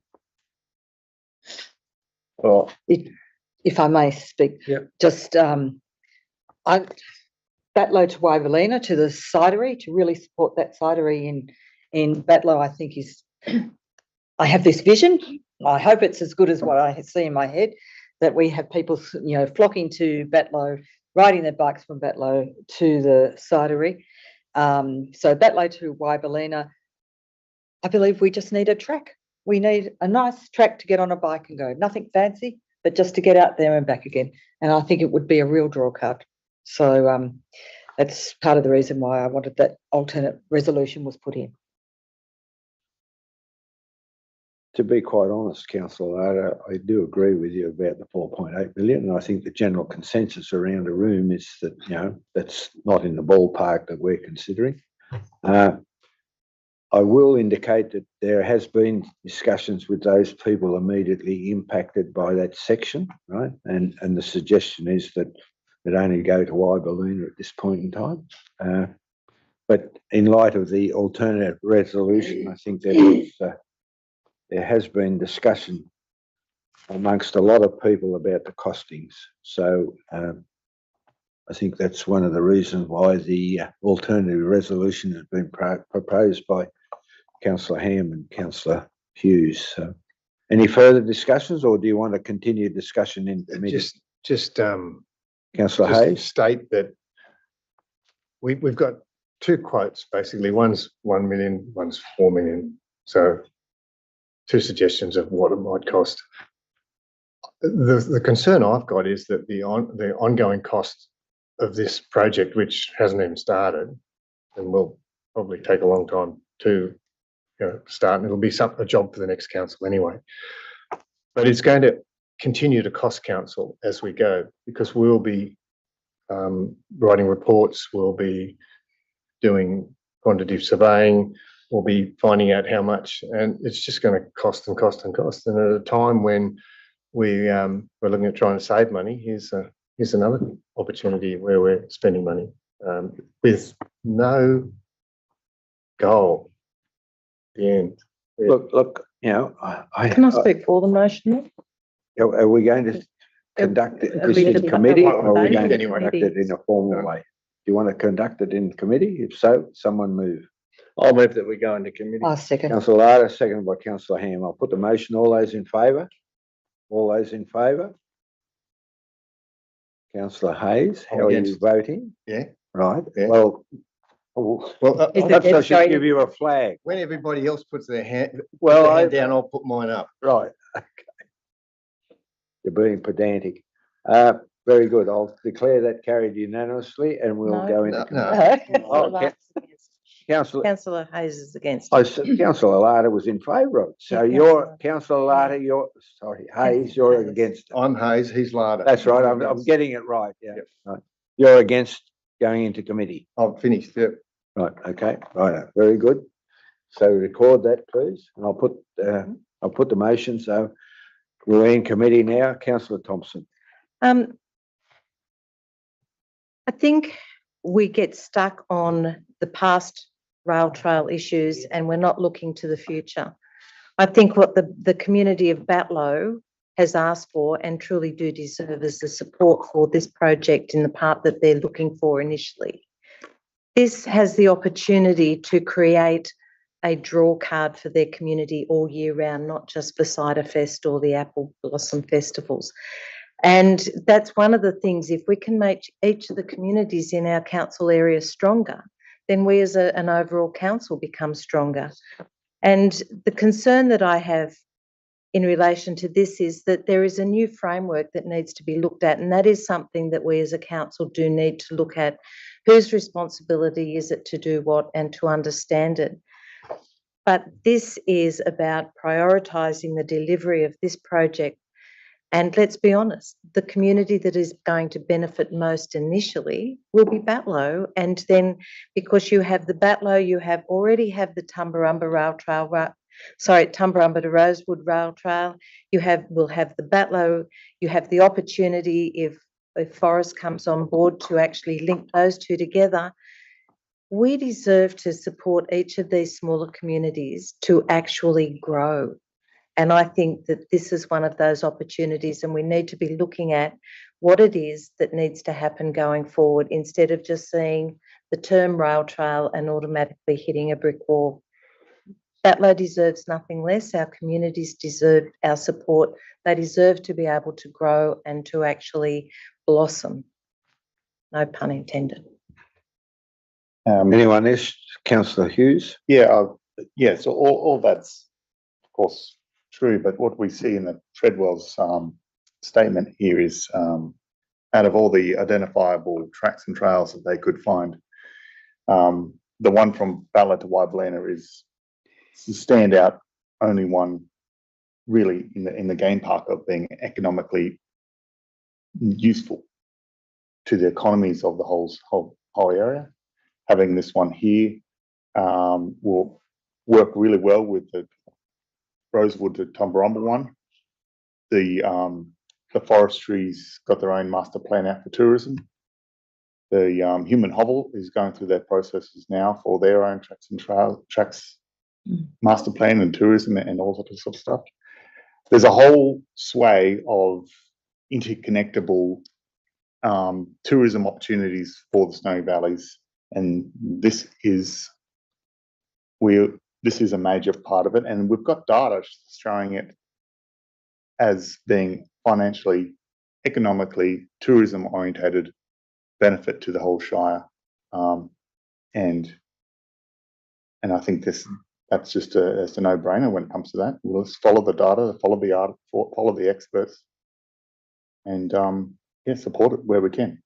Well, If I may speak. Yeah. Just, Batlow to Waverlina to the cidery, to really support that cidery in Batlow, I think is, I have this vision. I hope it's as good as what I see in my head, that we have people, flocking to Batlow, riding their bikes from Batlow to the cidery. So Batlow to Waverlina, I believe we just need a track. We need a nice track to get on a bike and go. Nothing fancy, but just to get out there and back again. And I think it would be a real draw card. So that's part of the reason why I wanted that alternate resolution was put in. To be quite honest, Councillor Larder, I do agree with you about the 4.8 million, and I think the general consensus around the room is that, that's not in the ballpark that we're considering. I will indicate that there has been discussions with those people immediately impacted by that section, right? And the suggestion is that it only go to Waverlina at this point in time. But in light of the alternate resolution, I think there has been discussion amongst a lot of people about the costings. So I think that's one of the reasons why the alternative resolution has been proposed by Councillor Ham and Councillor Hughes. So any further discussions, or do you want to continue discussion in committee? Councillor Hayes? State that we've got two quotes, basically. One's 1 million, one's 4 million. So two suggestions of what it might cost. The concern I've got is that the ongoing cost of this project, which hasn't even started and will probably take a long time to start, and it'll be a job for the next council anyway. But it's going to continue to cost council as we go, because we'll be writing reports, we'll be doing quantitative surveying, we'll be finding out how much, and it's just going to cost and cost and cost. And at a time when we're looking at trying to save money, here's another opportunity where we're spending money with no goal at the end. Look, Can I speak for the motion? Are we going to conduct this Are we in gonna committee, conduct or are we it going to in conduct committee? it in a formal way? Do you want to conduct it in committee? If so, someone move. I'll move that we go into committee. I'll second. Councillor Larder, seconded by Councillor Ham. I'll put the motion. All those in favour? All those in favour? Councillor Hayes, I'm how are you against. voting? Yeah. Right. Yeah. Well, Is it perhaps I should demonstrated? give you a flag. when everybody else puts their hand, Well, down, I'll put mine up. right. Okay. You're being pedantic. Very good. I'll declare that carried unanimously, and we'll No. go into. No. Councillor, Councillor Hayes is against. Councillor Larder was in favour of it. So Yeah, you're, Councillor Larder, Hayes, you're Hayes. against it. I'm Hayes, he's Larder. That's right. I'm getting it right. Yeah. Yep. Right. You're against going into committee. I've finished, yeah. Right. Okay. Right. Very good. So record that, please, and I'll put the motion. So we're in committee now. Councillor Thompson. I think we get stuck on the past rail trail issues and we're not looking to the future. I think what the community of Batlow has asked for and truly do deserve is the support for this project in the part that they're looking for initially. This has the opportunity to create a draw card for their community all year round, not just for Cider Fest or the Apple Blossom Festivals. And that's one of the things, if we can make each of the communities in our council area stronger, then we as an overall council become stronger. And the concern that I have in relation to this is that there is a new framework that needs to be looked at, and that is something that we as a council do need to look at. Whose responsibility is it to do what and to understand it? But this is about prioritising the delivery of this project. And let's be honest, the community that is going to benefit most initially will be Batlow. And then because you have the Batlow, you already have the Tumbarumba Rail Trail, Tumbarumba to Rosewood Rail Trail. Will have the Batlow. You have the opportunity if Forest comes on board to actually link those two together. We deserve to support each of these smaller communities to actually grow. And I think that this is one of those opportunities, and we need to be looking at what it is that needs to happen going forward instead of just seeing the term rail trail and automatically hitting a brick wall. Batlow deserves nothing less. Our communities deserve our support. They deserve to be able to grow and to actually blossom. No pun intended. Anyone else? Councillor Hughes? So all that's, of course, true, but what we see in the Treadwell's statement here is out of all the identifiable tracks and trails that they could find, the one from Ballard to Wyblena is the standout only one really in the game park of being economically useful to the economies of the whole area. Having this one here will work really well with the Rosewood to Tumbarumba one. The forestry's got their own master plan out for tourism. The Human Hovel is going through their processes now for their own tracks master plan and tourism and all that sort of stuff. There's a whole sway of interconnectable tourism opportunities for the Snowy Valleys, and this is a major part of it, and we've got data showing it as being financially, economically, tourism orientated benefit to the whole Shire, and I think that's just a no-brainer when it comes to that. We'll just follow the data, follow the experts, and support it where we can.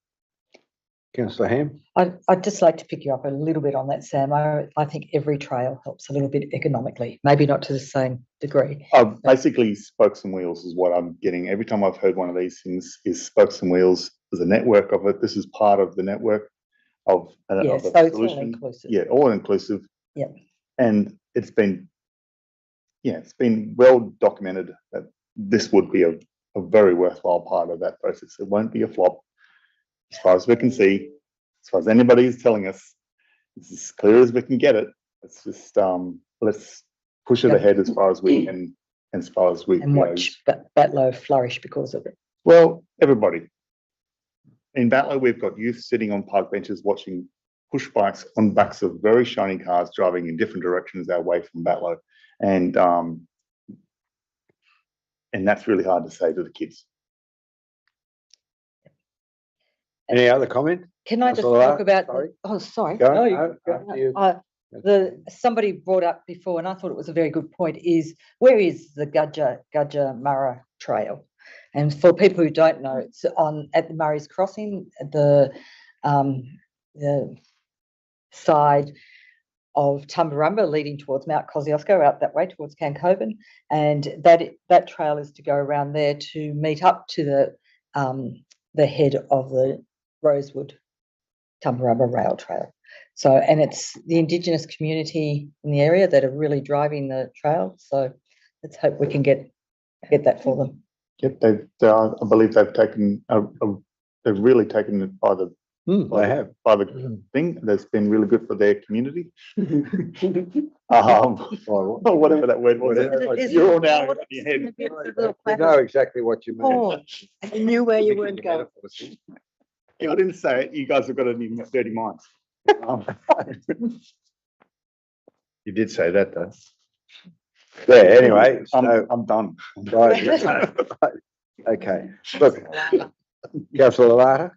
Councillor Ham? I'd just like to pick you up a little bit on that, Sam. I think every trail helps a little bit economically, maybe not to the same degree. Basically, spokes and wheels is what I'm getting. Every time I've heard one of these things is spokes and wheels. There's a network of it. This is part of the network of So a it's solution. all inclusive. Yeah, all inclusive. Yeah. And it's been well documented that this would be a very worthwhile part of that process. It won't be a flop. As far as we can see, as far as anybody is telling us, it's as clear as we can get it. It's just let's push it ahead as far as we can, as far as we and watch Batlow flourish because of it. Well, everybody. In Batlow, we've got youth sitting on park benches watching push bikes on backs of very shiny cars driving in different directions away from Batlow, and that's really hard to say to the kids. Any other comment? Can I just Councillor talk about? sorry. Oh, sorry. Go. Somebody brought up before, and I thought it was a very good point, is where is the Gudger Murra Trail? And for people who don't know, it's at the Murray's Crossing, the side of Tumbarumba leading towards Mount Kosciuszko, out that way towards Cancoban, and that trail is to go around there to meet up to the head of the Rosewood Tumbarumba Rail Trail. So, and it's the Indigenous community in the area that are really driving the trail. So let's hope we can get that for them. Yep, I believe they've taken they've really taken it by the thing that's been really good for their community. Or whatever that word was. You're all now in your head. We know exactly what you mean. Oh, I knew where you weren't going. Yeah, I didn't say it. You guys have got it in your dirty minds. You did say that, though. Yeah, anyway, I'm done. Right. Okay. Look, Councillor Latta?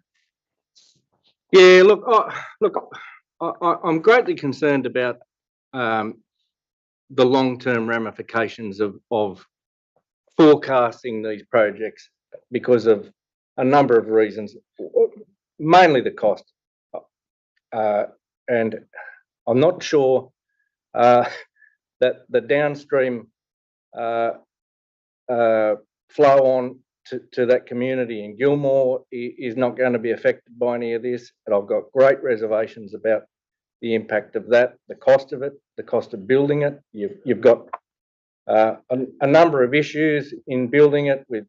Yeah, look, I'm greatly concerned about the long-term ramifications of forecasting these projects because of a number of reasons, mainly the cost. And I'm not sure that the downstream flow on to that community in Gilmore is not going to be affected by any of this. And I've got great reservations about the impact of that, the cost of it, the cost of building it. You've got a number of issues in building it with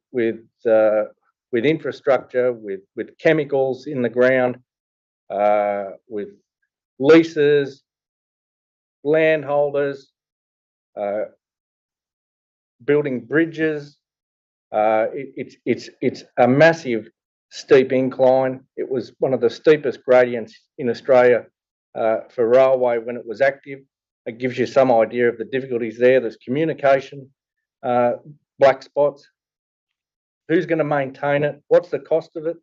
infrastructure, with chemicals in the ground, with leases, landholders, building bridges. It's a massive steep incline. It was one of the steepest gradients in Australia for railway when it was active. It gives you some idea of the difficulties there. There's communication, black spots. Who's going to maintain it? What's the cost of it?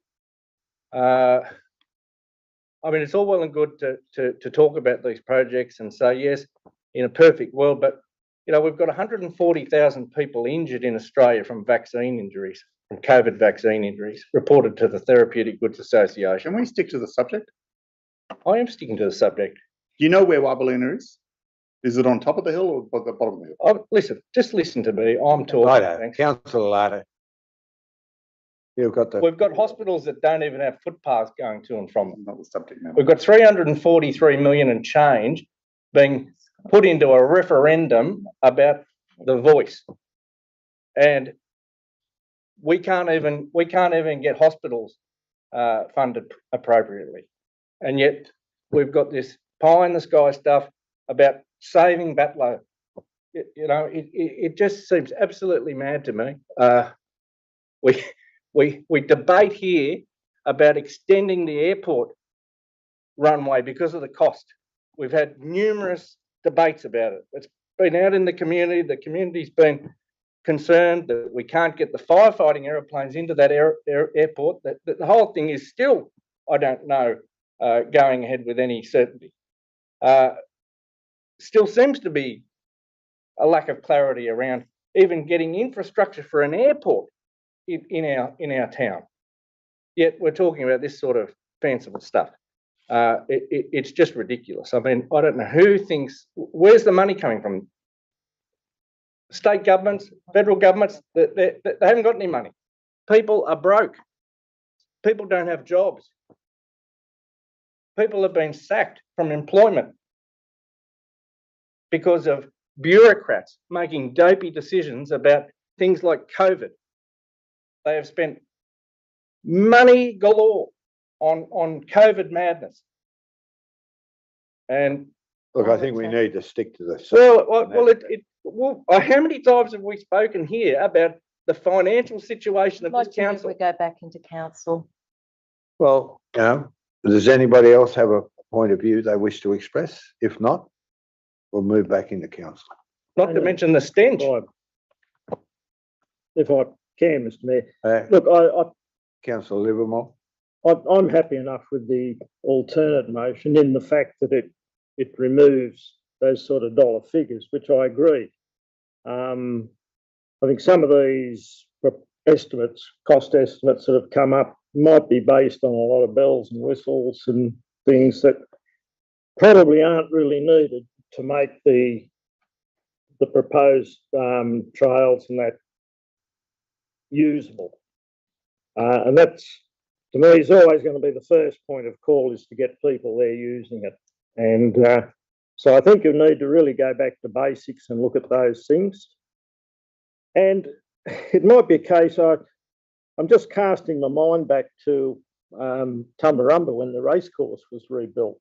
I mean, it's all well and good to talk about these projects and say, yes, in a perfect world, but you know, we've got 140,000 people injured in Australia from vaccine injuries, from COVID vaccine injuries, reported to the Therapeutic Goods Association. Can we stick to the subject? I am sticking to the subject. Do you know where Wabbalina is? Is it on top of the hill or at the bottom of the hill? Listen, just listen to me. I'm talking. Righto, Thanks. Councillor Lardo. You've got the. We've got hospitals that don't even have footpaths going to and from them. Not the subject now. We've got 343 million and change being put into a referendum about the voice, and we can't even get hospitals funded appropriately, and yet we've got this pie in the sky stuff about saving Batlow. You know, it just seems absolutely mad to me. We debate here about extending the airport runway because of the cost. We've had numerous debates about it. It's been out in the community. The community's been concerned that we can't get the firefighting aeroplanes into that airport. That the whole thing is still, I don't know, going ahead with any certainty. Still seems to be a lack of clarity around even getting infrastructure for an airport in our town. Yet we're talking about this sort of fanciful stuff. It's just ridiculous. I mean, I don't know who thinks, where's the money coming from? State governments, federal governments, they haven't got any money. People are broke. People don't have jobs. People have been sacked from employment because of bureaucrats making dopey decisions about things like COVID. They have spent money galore on COVID madness. And Look, I think we need to stick to this. well, how many times have we spoken here about the financial situation of this council? We go back into council. Well, you know, does anybody else have a point of view they wish to express? If not, we'll move back into council. Not to mention the stench. If I can, Mr. Mayor. Look, Look, Councillor Livermore. I'm happy enough with the alternate motion in the fact that it removes those sort of dollar figures, which I agree. I think some of these estimates, cost estimates that have come up might be based on a lot of bells and whistles and things that probably aren't really needed to make the proposed trails and that usable. And that's, to me, is always going to be the first point of call, is to get people there using it. And so I think you need to really go back to basics and look at those things. And it might be a case, I'm just casting my mind back to Tumbarumba when the racecourse was rebuilt.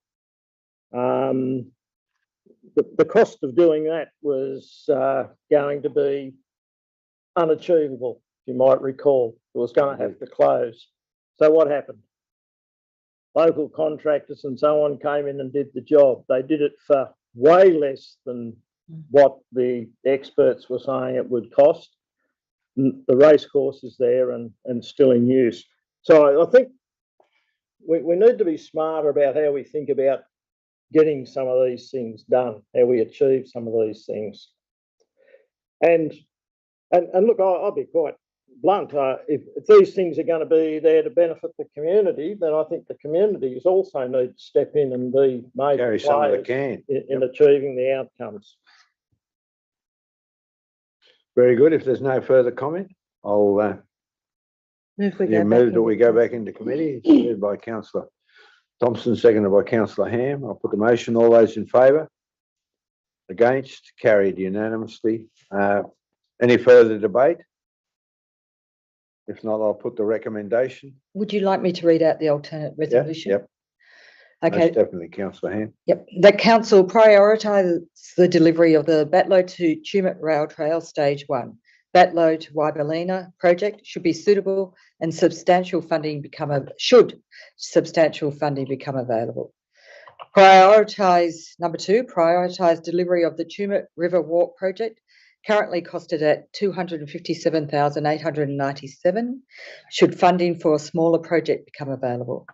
The cost of doing that was going to be unachievable, you might recall. It was going to have to close. So what happened? Local contractors and so on came in and did the job. They did it for way less than what the experts were saying it would cost. The racecourse is there and still in use. So I think we need to be smarter about how we think about getting some of these things done, how we achieve some of these things. And And look, I'll be quite blunt. If these things are going to be there to benefit the community, then I think the communities also need to step in and be major Carry some of the players can. in achieving the outcomes. Very good. If there's no further comment, I'll Move we you go back move that we into go back into committee. It's moved by councillor Thompson, seconded by councillor Ham. I'll put the motion. All those in favour? Against? Carried unanimously. Any further debate? If not, I'll put the recommendation. Would you like me to read out the alternate Yeah, resolution? yep, Okay. most definitely, councillor Ham. Yep. That council prioritises the delivery of the Batlow to Tumut Rail Trail Stage 1. Batlow to Wyballina project should be suitable and substantial funding become available. Number 2, prioritise delivery of the Tumut River Walk project, currently costed at $257,897. Should funding for a smaller project become available.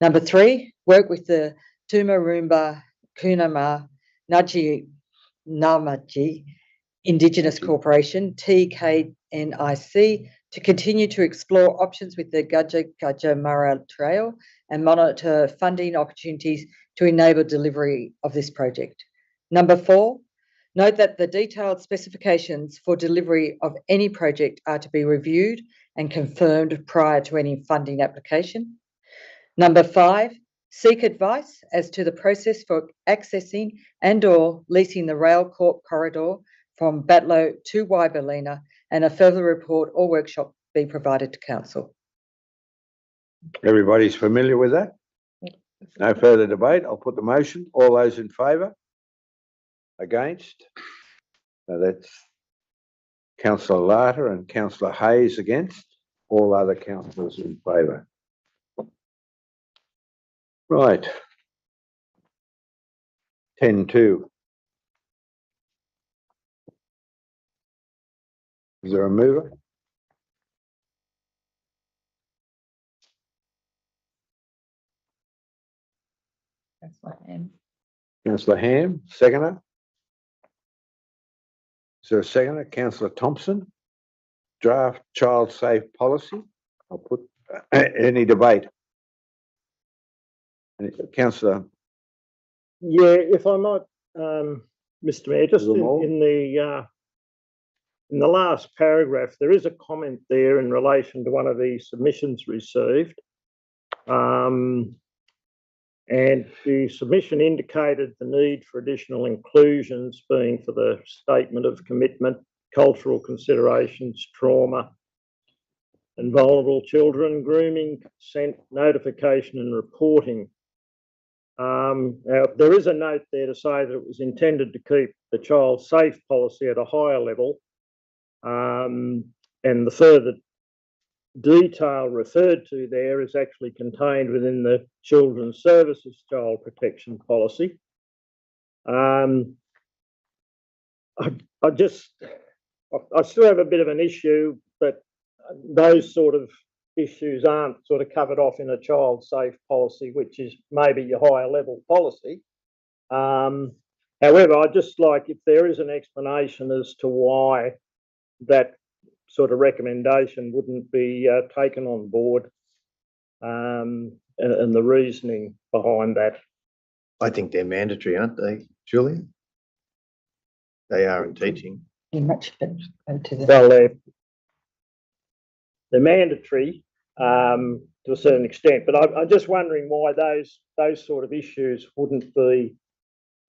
Number 3, work with the Tumarumba Kunama Naji Namaji Indigenous Corporation, TKNIC, to continue to explore options with the Gudja Gudja Murra Trail and monitor funding opportunities to enable delivery of this project. Number 4, note that the detailed specifications for delivery of any project are to be reviewed and confirmed prior to any funding application. Number 5, seek advice as to the process for accessing and/or leasing the Rail Corp corridor from Batlow to Wyballina, and a further report or workshop be provided to council. Everybody's familiar with that? No further debate. I'll put the motion. All those in favour? Against? Now that's councillor Larter and councillor Hayes against. All other councillors in favour. Right. 10-2. Is there a mover? That's what I am. Councillor Ham, seconder. Is there a seconder? Councillor Thompson. Draft child safe policy. I'll put any debate. Councillor. Yeah, if I might, Mr. Mayor, just Lamore? in the last paragraph, there is a comment there in relation to one of the submissions received. And the submission indicated the need for additional inclusions, being for the statement of commitment, cultural considerations, trauma, and vulnerable children, grooming, consent, notification, and reporting. Now, there is a note there to say that it was intended to keep the child safe policy at a higher level, and the further detail referred to there is actually contained within the Children's Services Child Protection Policy. I still have a bit of an issue that those sort of issues aren't sort of covered off in a child safe policy, which is maybe your higher level policy. However, I'd just like, if there is an explanation as to why that sort of recommendation wouldn't be taken on board, and the reasoning behind that. I think they're mandatory, aren't they, Julian? They are in teaching. Much better to the Well, they're mandatory to a certain extent, but I'm just wondering why those sort of issues wouldn't be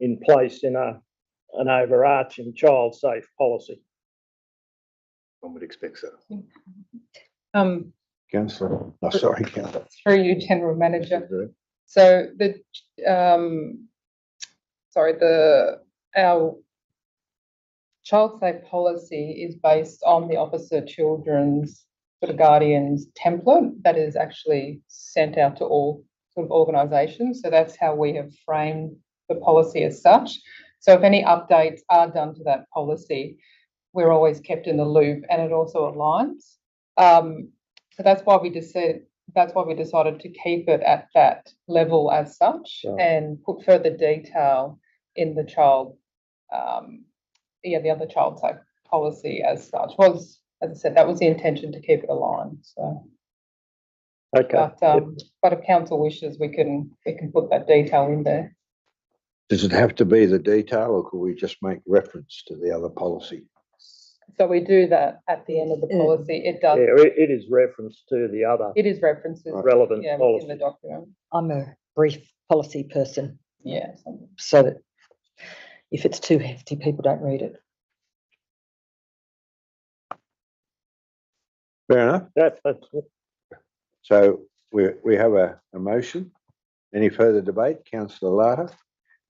in place in an overarching child safe policy. One would expect so. Councillor, oh, sorry, Councillor. Through you, General Manager. So our child safe policy is based on the Officer Children's sort of Guardians template that is actually sent out to all sort of organisations. So that's how we have framed the policy as such. So if any updates are done to that policy, we're always kept in the loop, and it also aligns. So that's why we decided to keep it at that level as such, and put further detail in the child, the other child safe policy as such. Was, as I said, that was the intention to keep it aligned, so. Okay. But if council wishes, we can put that detail in there. Does it have to be the detail or could we just make reference to the other policy? So we do that at the end of the policy. It does, Yeah, it is reference to the other it is references, relevant yeah, within the policy. document. I'm a brief policy person, Yeah. so that if it's too hefty, people don't read it. Fair enough. That's So we have a motion. Any further debate? Councillor Larter?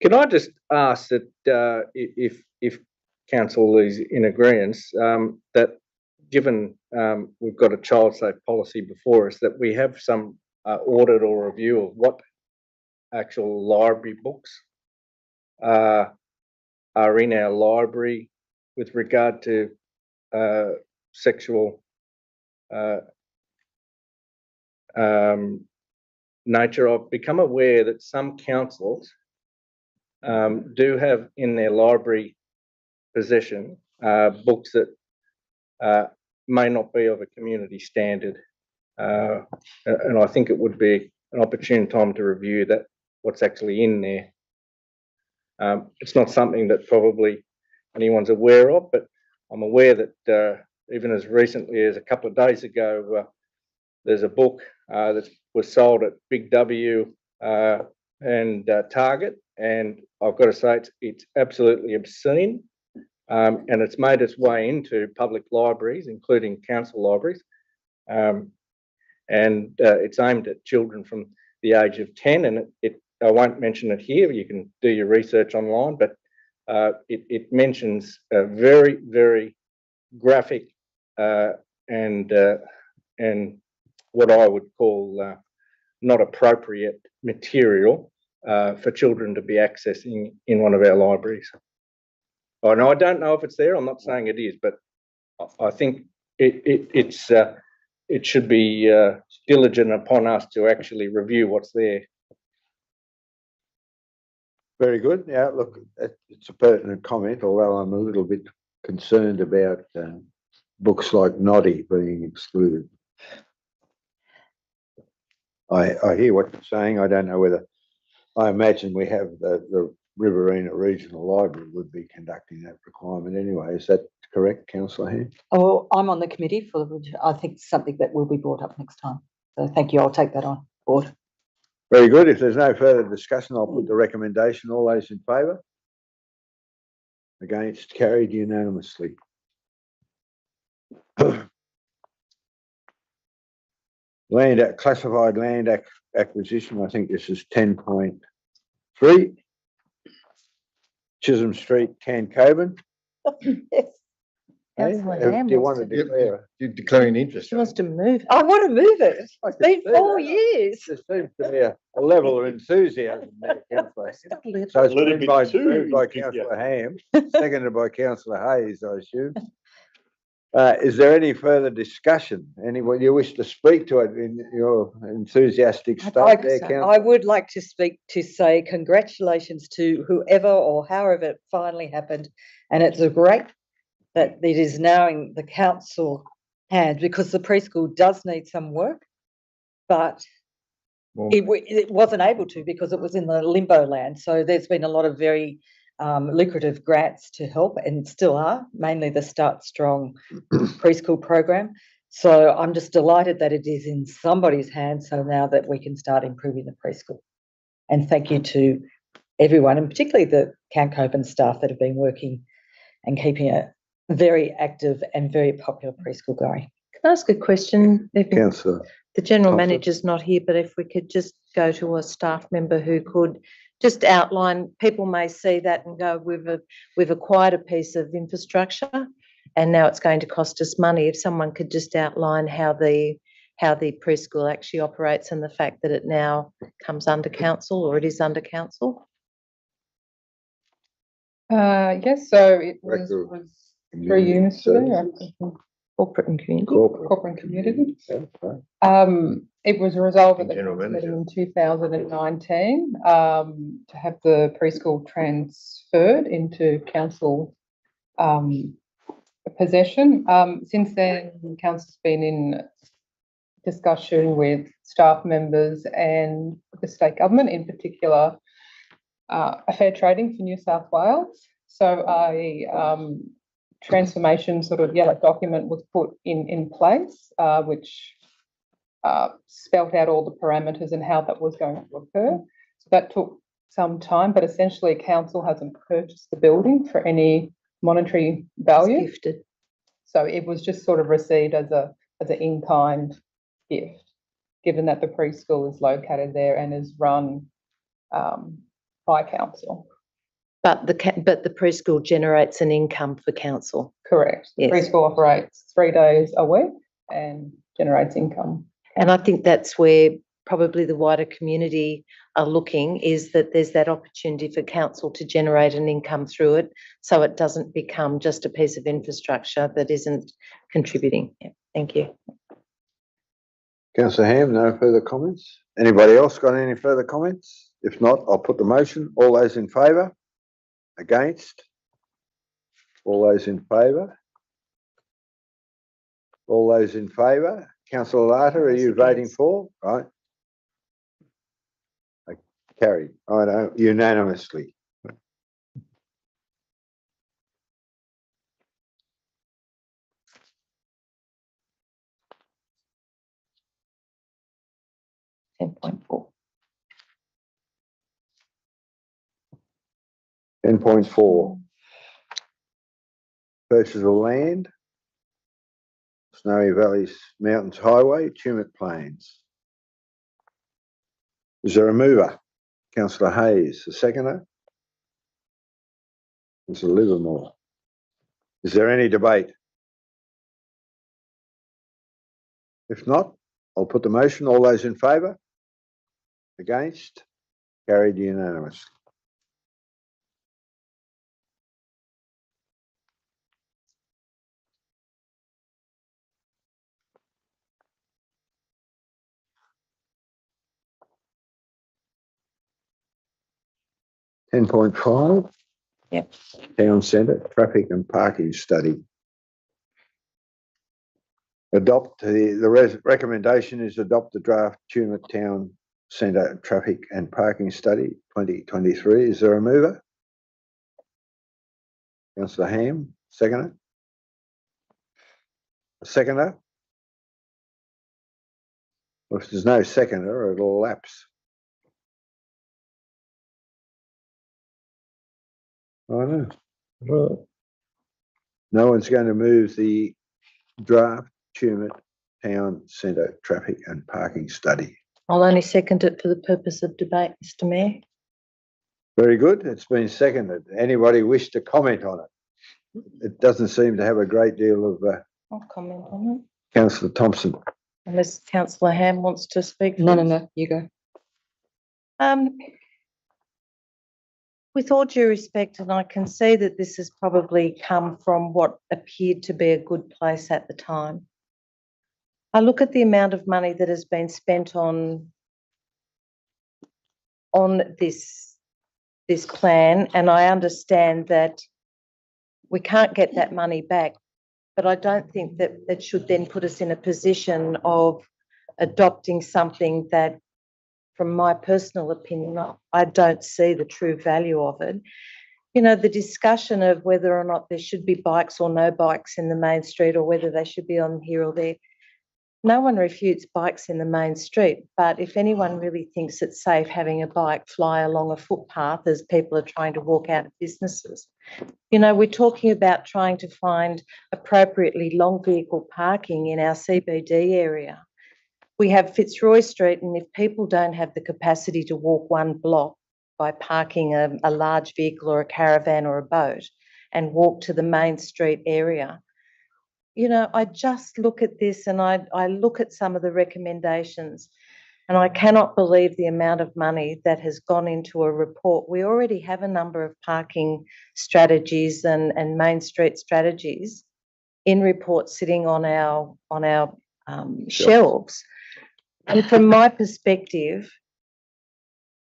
Can I just ask that if council is in agreement, that given we've got a child safe policy before us, that we have some audit or review of what actual library books are in our library with regard to sexual nature. I've become aware that some councils do have in their library possession books that may not be of a community standard, and I think it would be an opportune time to review that, what's actually in there. It's not something that probably anyone's aware of, but I'm aware that even as recently as a couple of days ago, there's a book that was sold at Big W and Target, and I've got to say it's absolutely obscene, and it's made its way into public libraries, including council libraries, and it's aimed at children from the age of 10, and I won't mention it here, you can do your research online, but it mentions a very, very graphic and what I would call not appropriate material for children to be accessing in one of our libraries. I know I don't know if it's there, I'm not saying it is, but I think it should be diligent upon us to actually review what's there. Very good. Yeah, look, it's a pertinent comment, although I'm a little bit concerned about books like Noddy being excluded. I hear what you're saying. I don't know whether, I imagine we have the Riverina Regional Library would be conducting that requirement anyway. Is that correct, Councillor Hand? Oh, I'm on the committee for, I think it's something that will be brought up next time. So thank you, I'll take that on board. Very good. If there's no further discussion, I'll put the recommendation. All those in favour? Against? Carried unanimously. Classified land acquisition. I think this is 10.3. Chisholm Street, Cancoban. Yes. Councillor Ham Do you wants want to to- declare? You're declaring interest. She wants to move. I want to move it. It's I can been see 4 that. years. There seems to be a level of enthuseasm there, Councillor. Just a little. So it's Little moved bit by, too moved by enthusiastic. Councillor Ham, seconded by Councillor Hayes, I assume. Is there any further discussion? Anyone you wish to speak to it in your enthusiastic state there, Councillor? I would like to speak to say congratulations to whoever or however it finally happened. And it's great that it is now in the council hands, because the preschool does need some work, but it wasn't able to because it was in the limbo land. So there's been a lot of very lucrative grants to help, and still are, mainly the Start Strong preschool program. So I'm just delighted that it is in somebody's hands, so now that we can start improving the preschool. And thank you to everyone, and particularly the Cancoban staff that have been working and keeping a very active and very popular preschool going. Can I ask a question? Councillor. The general Councillor. manager's not here, but if we could just go to a staff member who could just outline, people may see that and go, we've acquired a piece of infrastructure and now it's going to cost us money. If someone could just outline how the preschool actually operates and the fact that it now comes under council, or it is under council. Yes, so it was Community 3 units services. there. Corporate and community. Corporate and community. Okay. It was resolved at the General council meeting manager. in 2019 to have the preschool transferred into council possession. Since then, council's been in discussion with staff members and the state government, in particular, a fair trading for New South Wales. So a transformation sort of document was put in place, which spelt out all the parameters and how that was going to occur. So that took some time, but essentially council hasn't purchased the building for any monetary value. It's gifted. So it was just sort of received as an in-kind gift, given that the preschool is located there and is run by council. But the preschool generates an income for council. Correct. Yes. Preschool operates 3 days a week and generates income. And I think that's where probably the wider community are looking, is that there's that opportunity for council to generate an income through it, so it doesn't become just a piece of infrastructure that isn't contributing. Yeah, thank you. Councillor Ham, no further comments? Anybody else got any further comments? If not, I'll put the motion. All those in favour? Against? All those in favour? All those in favour? Councillor Larter, are you voting for? Right. Carried. I know, unanimously. $10.4. 10.4. Purchase of land. Snowy Valleys Mountains Highway, Tumut Plains. Is there a mover? Councillor Hayes, a seconder? Councillor Livermore. Is there any debate? If not, I'll put the motion. All those in favour? Against? Carried unanimously. $10.5. Yep. Town Centre Traffic and Parking Study. Adopt the recommendation is adopt the draft Tumut Town Centre Traffic and Parking Study 2023. Is there a mover? Councillor Ham, seconder? A seconder? Well, if there's no seconder, it'll lapse. I know. Well, No one's going to move the draft Tumut Town Centre Traffic and Parking Study. I'll only second it for the purpose of debate, Mr. Mayor. Very good. It's been seconded. Anybody wish to comment on it? It doesn't seem to have a great deal of I'll comment on Councillor Thompson. it. Unless Councillor Ham wants to speak. No, you go. With all due respect, and I can see that this has probably come from what appeared to be a good place at the time. I look at the amount of money that has been spent on this plan, and I understand that we can't get that money back, but I don't think that it should then put us in a position of adopting something that, from my personal opinion, I don't see the true value of it. You know, the discussion of whether or not there should be bikes or no bikes in the main street, or whether they should be on here or there. No one refutes bikes in the main street, but if anyone really thinks it's safe having a bike fly along a footpath as people are trying to walk out of businesses, you know, we're talking about trying to find appropriately long vehicle parking in our CBD area. We have Fitzroy Street, and if people don't have the capacity to walk one block by parking a large vehicle or a caravan or a boat and walk to the main street area, you know, I just look at this and I look at some of the recommendations, and I cannot believe the amount of money that has gone into a report. We already have a number of parking strategies and main street strategies in reports sitting on our shelves. And from my perspective,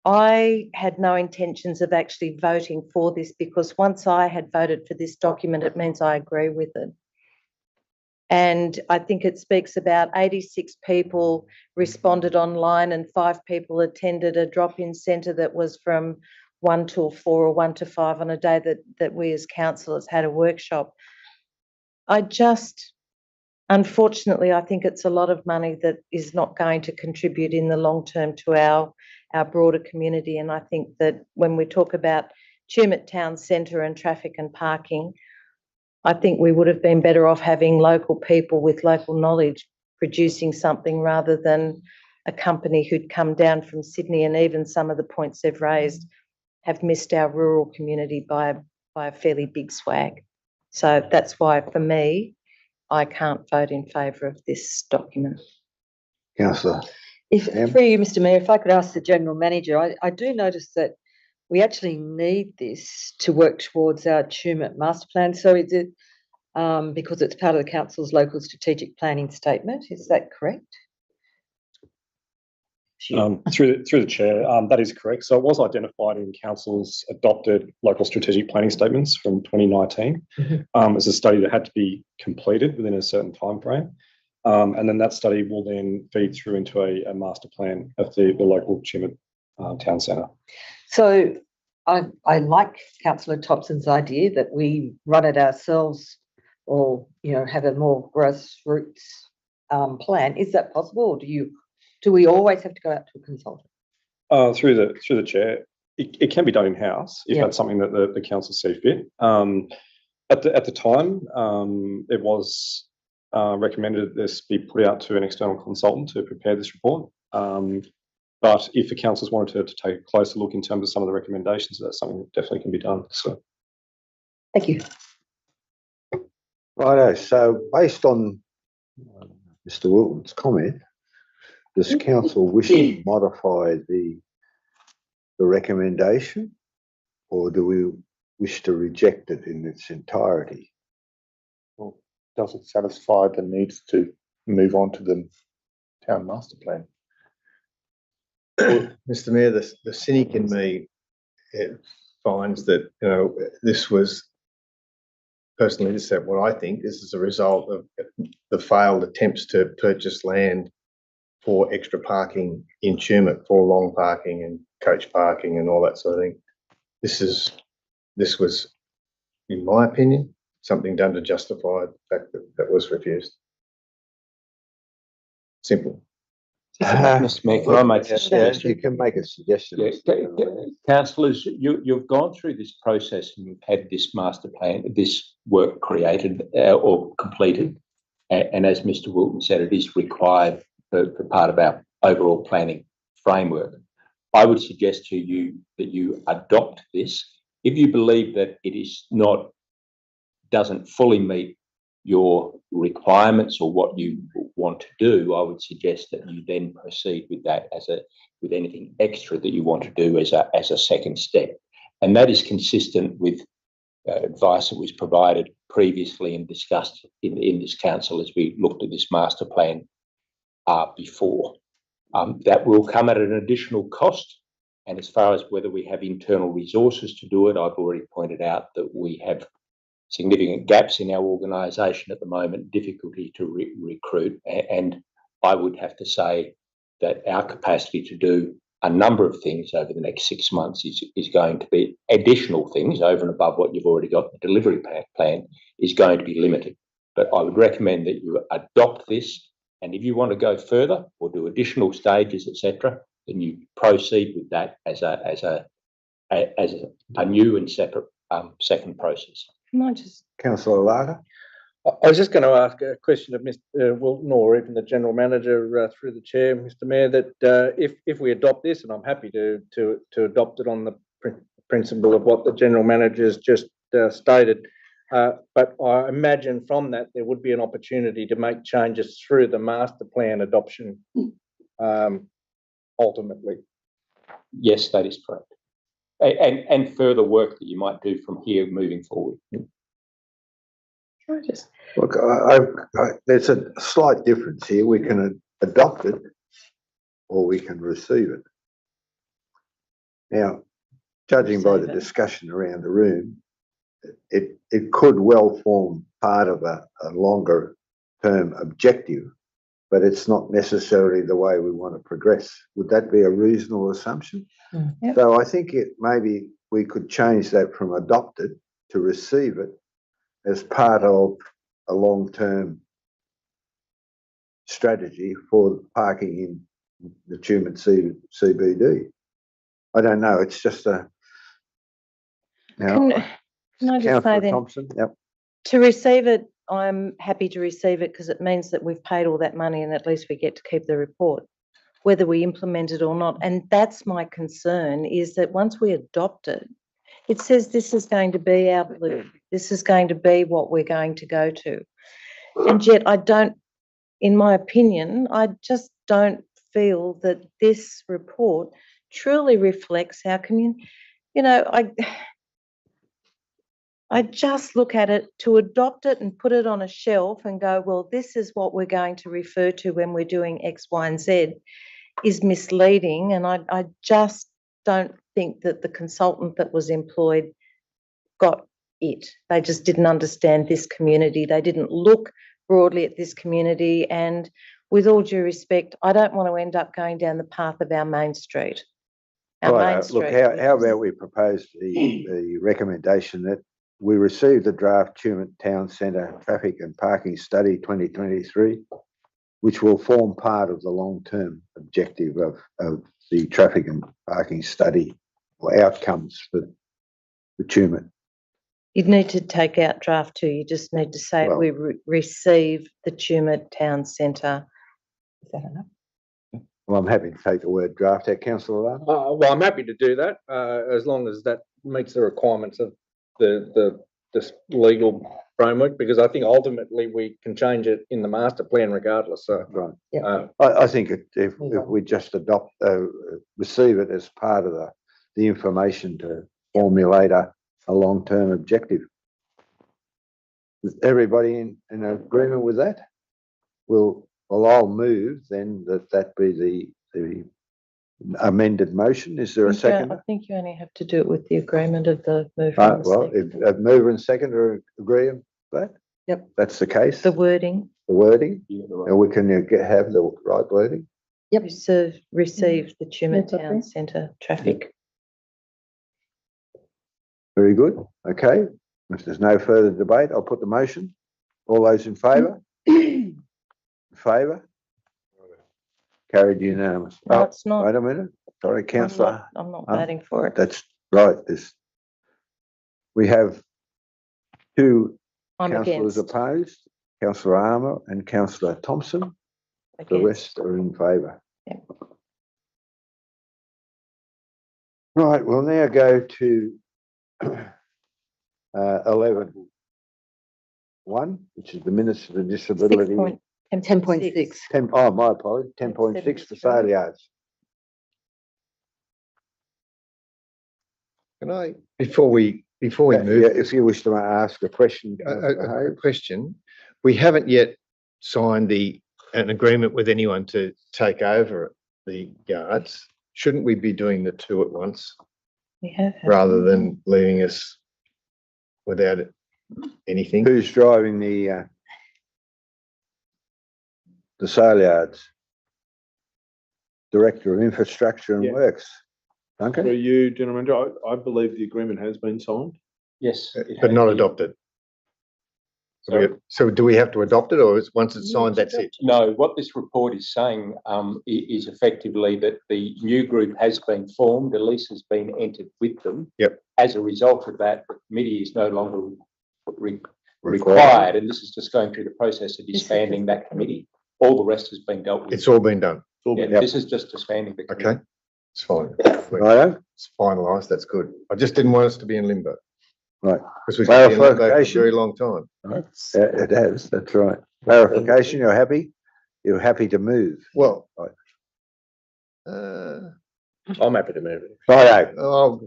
I had no intentions of actually voting for this, because once I had voted for this document, it means I agree with it. And I think it speaks about 86 people responded online and 5 people attended a drop-in centre that was from 1 till 4 or 1 to 5 on a day that we as councillors had a workshop. Unfortunately, I think it's a lot of money that is not going to contribute in the long term to our broader community. And I think that when we talk about Tumut Town Centre and traffic and parking, I think we would have been better off having local people with local knowledge producing something rather than a company who'd come down from Sydney, and even some of the points they've raised have missed our rural community by a fairly big swag. So that's why, for me, I can't vote in favour of this document. Councillor. For you, Mr. Mayor, if I could ask the General Manager, I do notice that we actually need this to work towards our Tumut master plan. So is it because it's part of the council's local strategic planning statement? Is that correct? Through the chair, that is correct. So it was identified in council's adopted local strategic planning statements from 2019 as a study that had to be completed within a certain time frame. And then that study will then feed through into a master plan of the local Tumut town centre. So I like Councillor Thompson's idea that we run it ourselves, or have a more grassroots plan. Is that possible, or do we always have to go out to a consultant? Through the chair, it can be done in house if that's something that the council see fit. At the time, it was recommended that this be put out to an external consultant to prepare this report. But if the councils wanted to take a closer look in terms of some of the recommendations, that's something that definitely can be done. So, thank you. Righto. So, based on Mr. Wilton's comment, does council wish to modify the recommendation, or do we wish to reject it in its entirety? Well, does it satisfy the needs to move on to the town master plan? Mr. Mayor, the cynic in me finds that this was personally, this is what I think. This is a result of the failed attempts to purchase land for extra parking in Tumut, for long parking and coach parking and all that sort of thing. This was, in my opinion, something done to justify the fact that was refused. Simple. Mr. Mayor, can I make a suggestion? You can make a suggestion. Councillors, you've gone through this process and you've had this master plan, this work created or completed. And as Mr. Wilton said, it is required for part of our overall planning framework. I would suggest to you that you adopt this. If you believe that it doesn't fully meet your requirements or what you want to do, I would suggest that you then proceed with that with anything extra that you want to do as a second step. And that is consistent with advice that was provided previously and discussed in this council as we looked at this master plan before. That will come at an additional cost. And as far as whether we have internal resources to do it, I've already pointed out that we have significant gaps in our organisation at the moment, difficulty to recruit. And I would have to say that our capacity to do a number of things over the next 6 months is going to be additional things over and above what you've already got. The delivery plan is going to be limited. But I would recommend that you adopt this. And if you want to go further or do additional stages, etc., then you proceed with that as a new and separate second process. Can I just... Councillor Larder? I was just going to ask a question of Mr. Wilton or even the General Manager through the Chair, Mr. Mayor, that if we adopt this, and I'm happy to adopt it on the principle of what the General Manager has just stated, but I imagine from that there would be an opportunity to make changes through the master plan adoption ultimately. Yes, that is correct. And further work that you might do from here moving forward. Look, there's a slight difference here. We can adopt it or we can receive it. Now, judging by the discussion around the room, it could well form part of a longer term objective, but it's not necessarily the way we want to progress. Would that be a reasonable assumption? Yep. So I think maybe we could change that from adopted to receive it as part of a long-term strategy for parking in the Tumut CBD. I don't know. It's just a. Can I just say Councillor then, Thompson, yep. to receive it, I'm happy to receive it because it means that we've paid all that money and at least we get to keep the report, whether we implement it or not. And that's my concern, is that once we adopt it, it says this is going to be our blue, this is going to be what we're going to go to. And yet I don't, in my opinion, I just don't feel that this report truly reflects our community. You know, I just look at it, to adopt it and put it on a shelf and go, well, this is what we're going to refer to when we're doing X, Y, and Z, is misleading. And I just don't think that the consultant that was employed got it. They just didn't understand this community. They didn't look broadly at this community. And with all due respect, I don't want to end up going down the path of our Main Street. Look, how about we propose the recommendation that we receive the draft Tumut Town Centre Traffic and Parking Study 2023, which will form part of the long-term objective of the traffic and parking study or outcomes for Tumut. You'd need to take out draft 2. You just need to say we receive the Tumut Town Centre. Is that enough? Well, I'm happy to take the word draft out, Councillor Lam. Well, I'm happy to do that, as long as that meets the requirements of the legal framework, because I think ultimately we can change it in the master plan regardless. So, right. Yeah. I think if we just receive it as part of the information to formulate a long-term objective. Is everybody in agreement with that? I'll move then that be the amended motion. Is there a second? I think you only have to do it with the agreement of the mover. And the Well, seconder. if mover and seconder agree on that? Yep. That's the case. The wording. The wording? And we can have the right wording? Yep. Receive the Tumut Town Centre traffic. Very good. Okay. If there's no further debate, I'll put the motion. All those in favour? In favour? Carried unanimous. No, it's not. Wait a minute. Sorry, Councillor. I'm not voting for it. That's right. We have two I'm councillors against. opposed, Councillor Armour and Councillor Thompson. The Against. rest are in favour. Yep. Right, we'll now go to 11.1, which is the Minister for Disability. 10.6. Oh, my apologies, 10.6 for sale yards. Can I, before we move, If you wish to ask a question. a question, we haven't yet signed an agreement with anyone to take over the yards. Shouldn't we be doing the two at once We have. rather than leaving us without anything? Who's driving the sale yards? Director of Infrastructure and Yeah. Works. For Okay. you, General Manager, I believe the agreement has been signed. Yes. But not adopted. So do we have to adopt it, or once it's signed, that's it? No, what this report is saying is effectively that the new group has been formed, a lease has been entered with them. Yep. As a result of that, the committee is no longer required, and this is just going through the process of disbanding that committee. All the rest has been dealt with. It's all been done. Yeah, this is just disbanding the committee. Okay, it's fine. Righto. It's finalised, that's good. I just didn't want us to be in limbo. Right. Because we've been in limbo for a Clarification. very long time. Yeah, it has, that's right. Clarification, you're happy? You're happy to move? Well, Right. I'm happy to move it. Righto,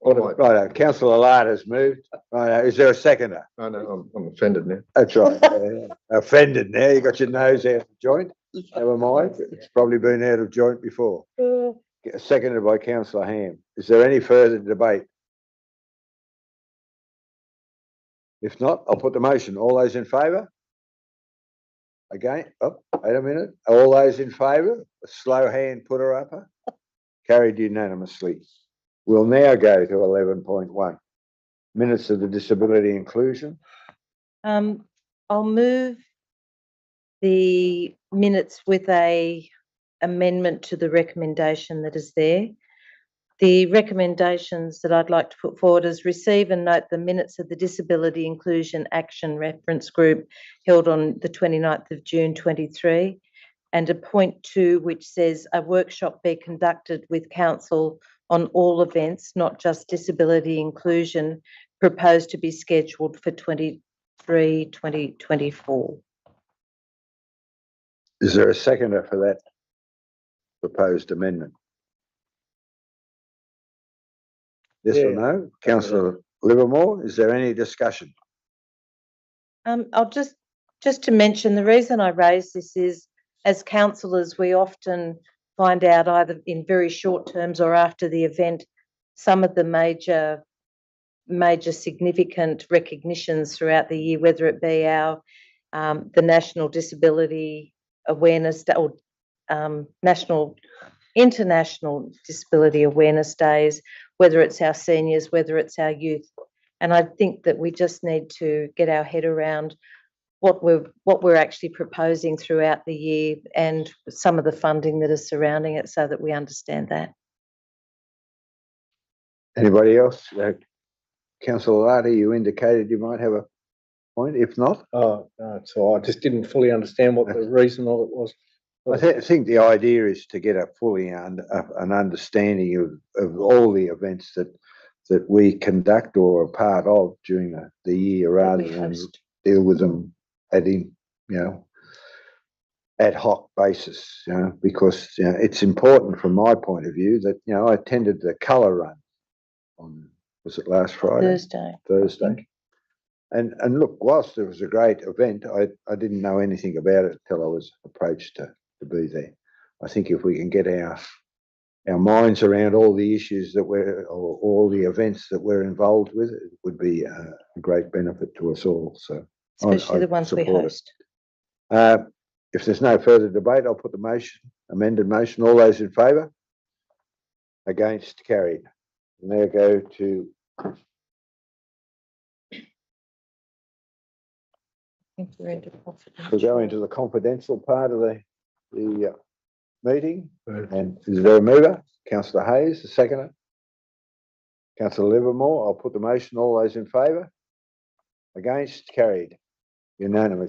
Right. righto. Councillor Allard has moved. Righto, is there a seconder? I know, I'm offended now. That's right. Yeah. Offended now, you got your nose out of joint. Never mind, it's probably been out of joint before. Seconded by Councillor Ham. Is there any further debate? If not, I'll put the motion. All those in favour? Again, oh, wait a minute. All those in favour, a slow hand putter upper, carried unanimously. We'll now go to 11.1. Minutes of the disability inclusion. I'll move the minutes with a amendment to the recommendation that is there. The recommendations that I'd like to put forward is receive and note the minutes of the Disability Inclusion Action Reference Group held on the 29th of June 23, and a point 2 which says a workshop be conducted with council on all events, not just disability inclusion, proposed to be scheduled for 2024. Is there a seconder for that proposed amendment? Yes or Yeah. no? Councillor Livermore, is there any discussion? I'll just to mention, the reason I raise this is, as councillors, we often find out either in very short terms or after the event, some of the major significant recognitions throughout the year, whether it be our the National Disability Awareness Day or International Disability Awareness Days, whether it's our seniors, whether it's our youth. And I think that we just need to get our head around what we're actually proposing throughout the year and some of the funding that is surrounding it, so that we understand that. Anybody else? Councillor Lardy, you indicated you might have a point. If not, Oh, no, so I just didn't fully understand what the reason of it was. I think the idea is to get a fully an understanding of all the events that we conduct or are part of during the year, rather than deal with them ad hoc basis, because it's important from my point of view that I attended the colour run on, was it last Friday? Thursday. And look, whilst it was a great event, I didn't know anything about it until I was approached to be there. I think if we can get our minds around all the issues that or all the events that we're involved with, it would be a great benefit to us all. So, especially the ones we host. If there's no further debate, I'll put the amended motion. All those in favour? Against? Carried. Now go to. We'll go into the confidential part of the meeting. And is there a mover? Councillor Hayes, a seconder. Councillor Livermore, I'll put the motion. All those in favour? Against? Carried. Unanimous.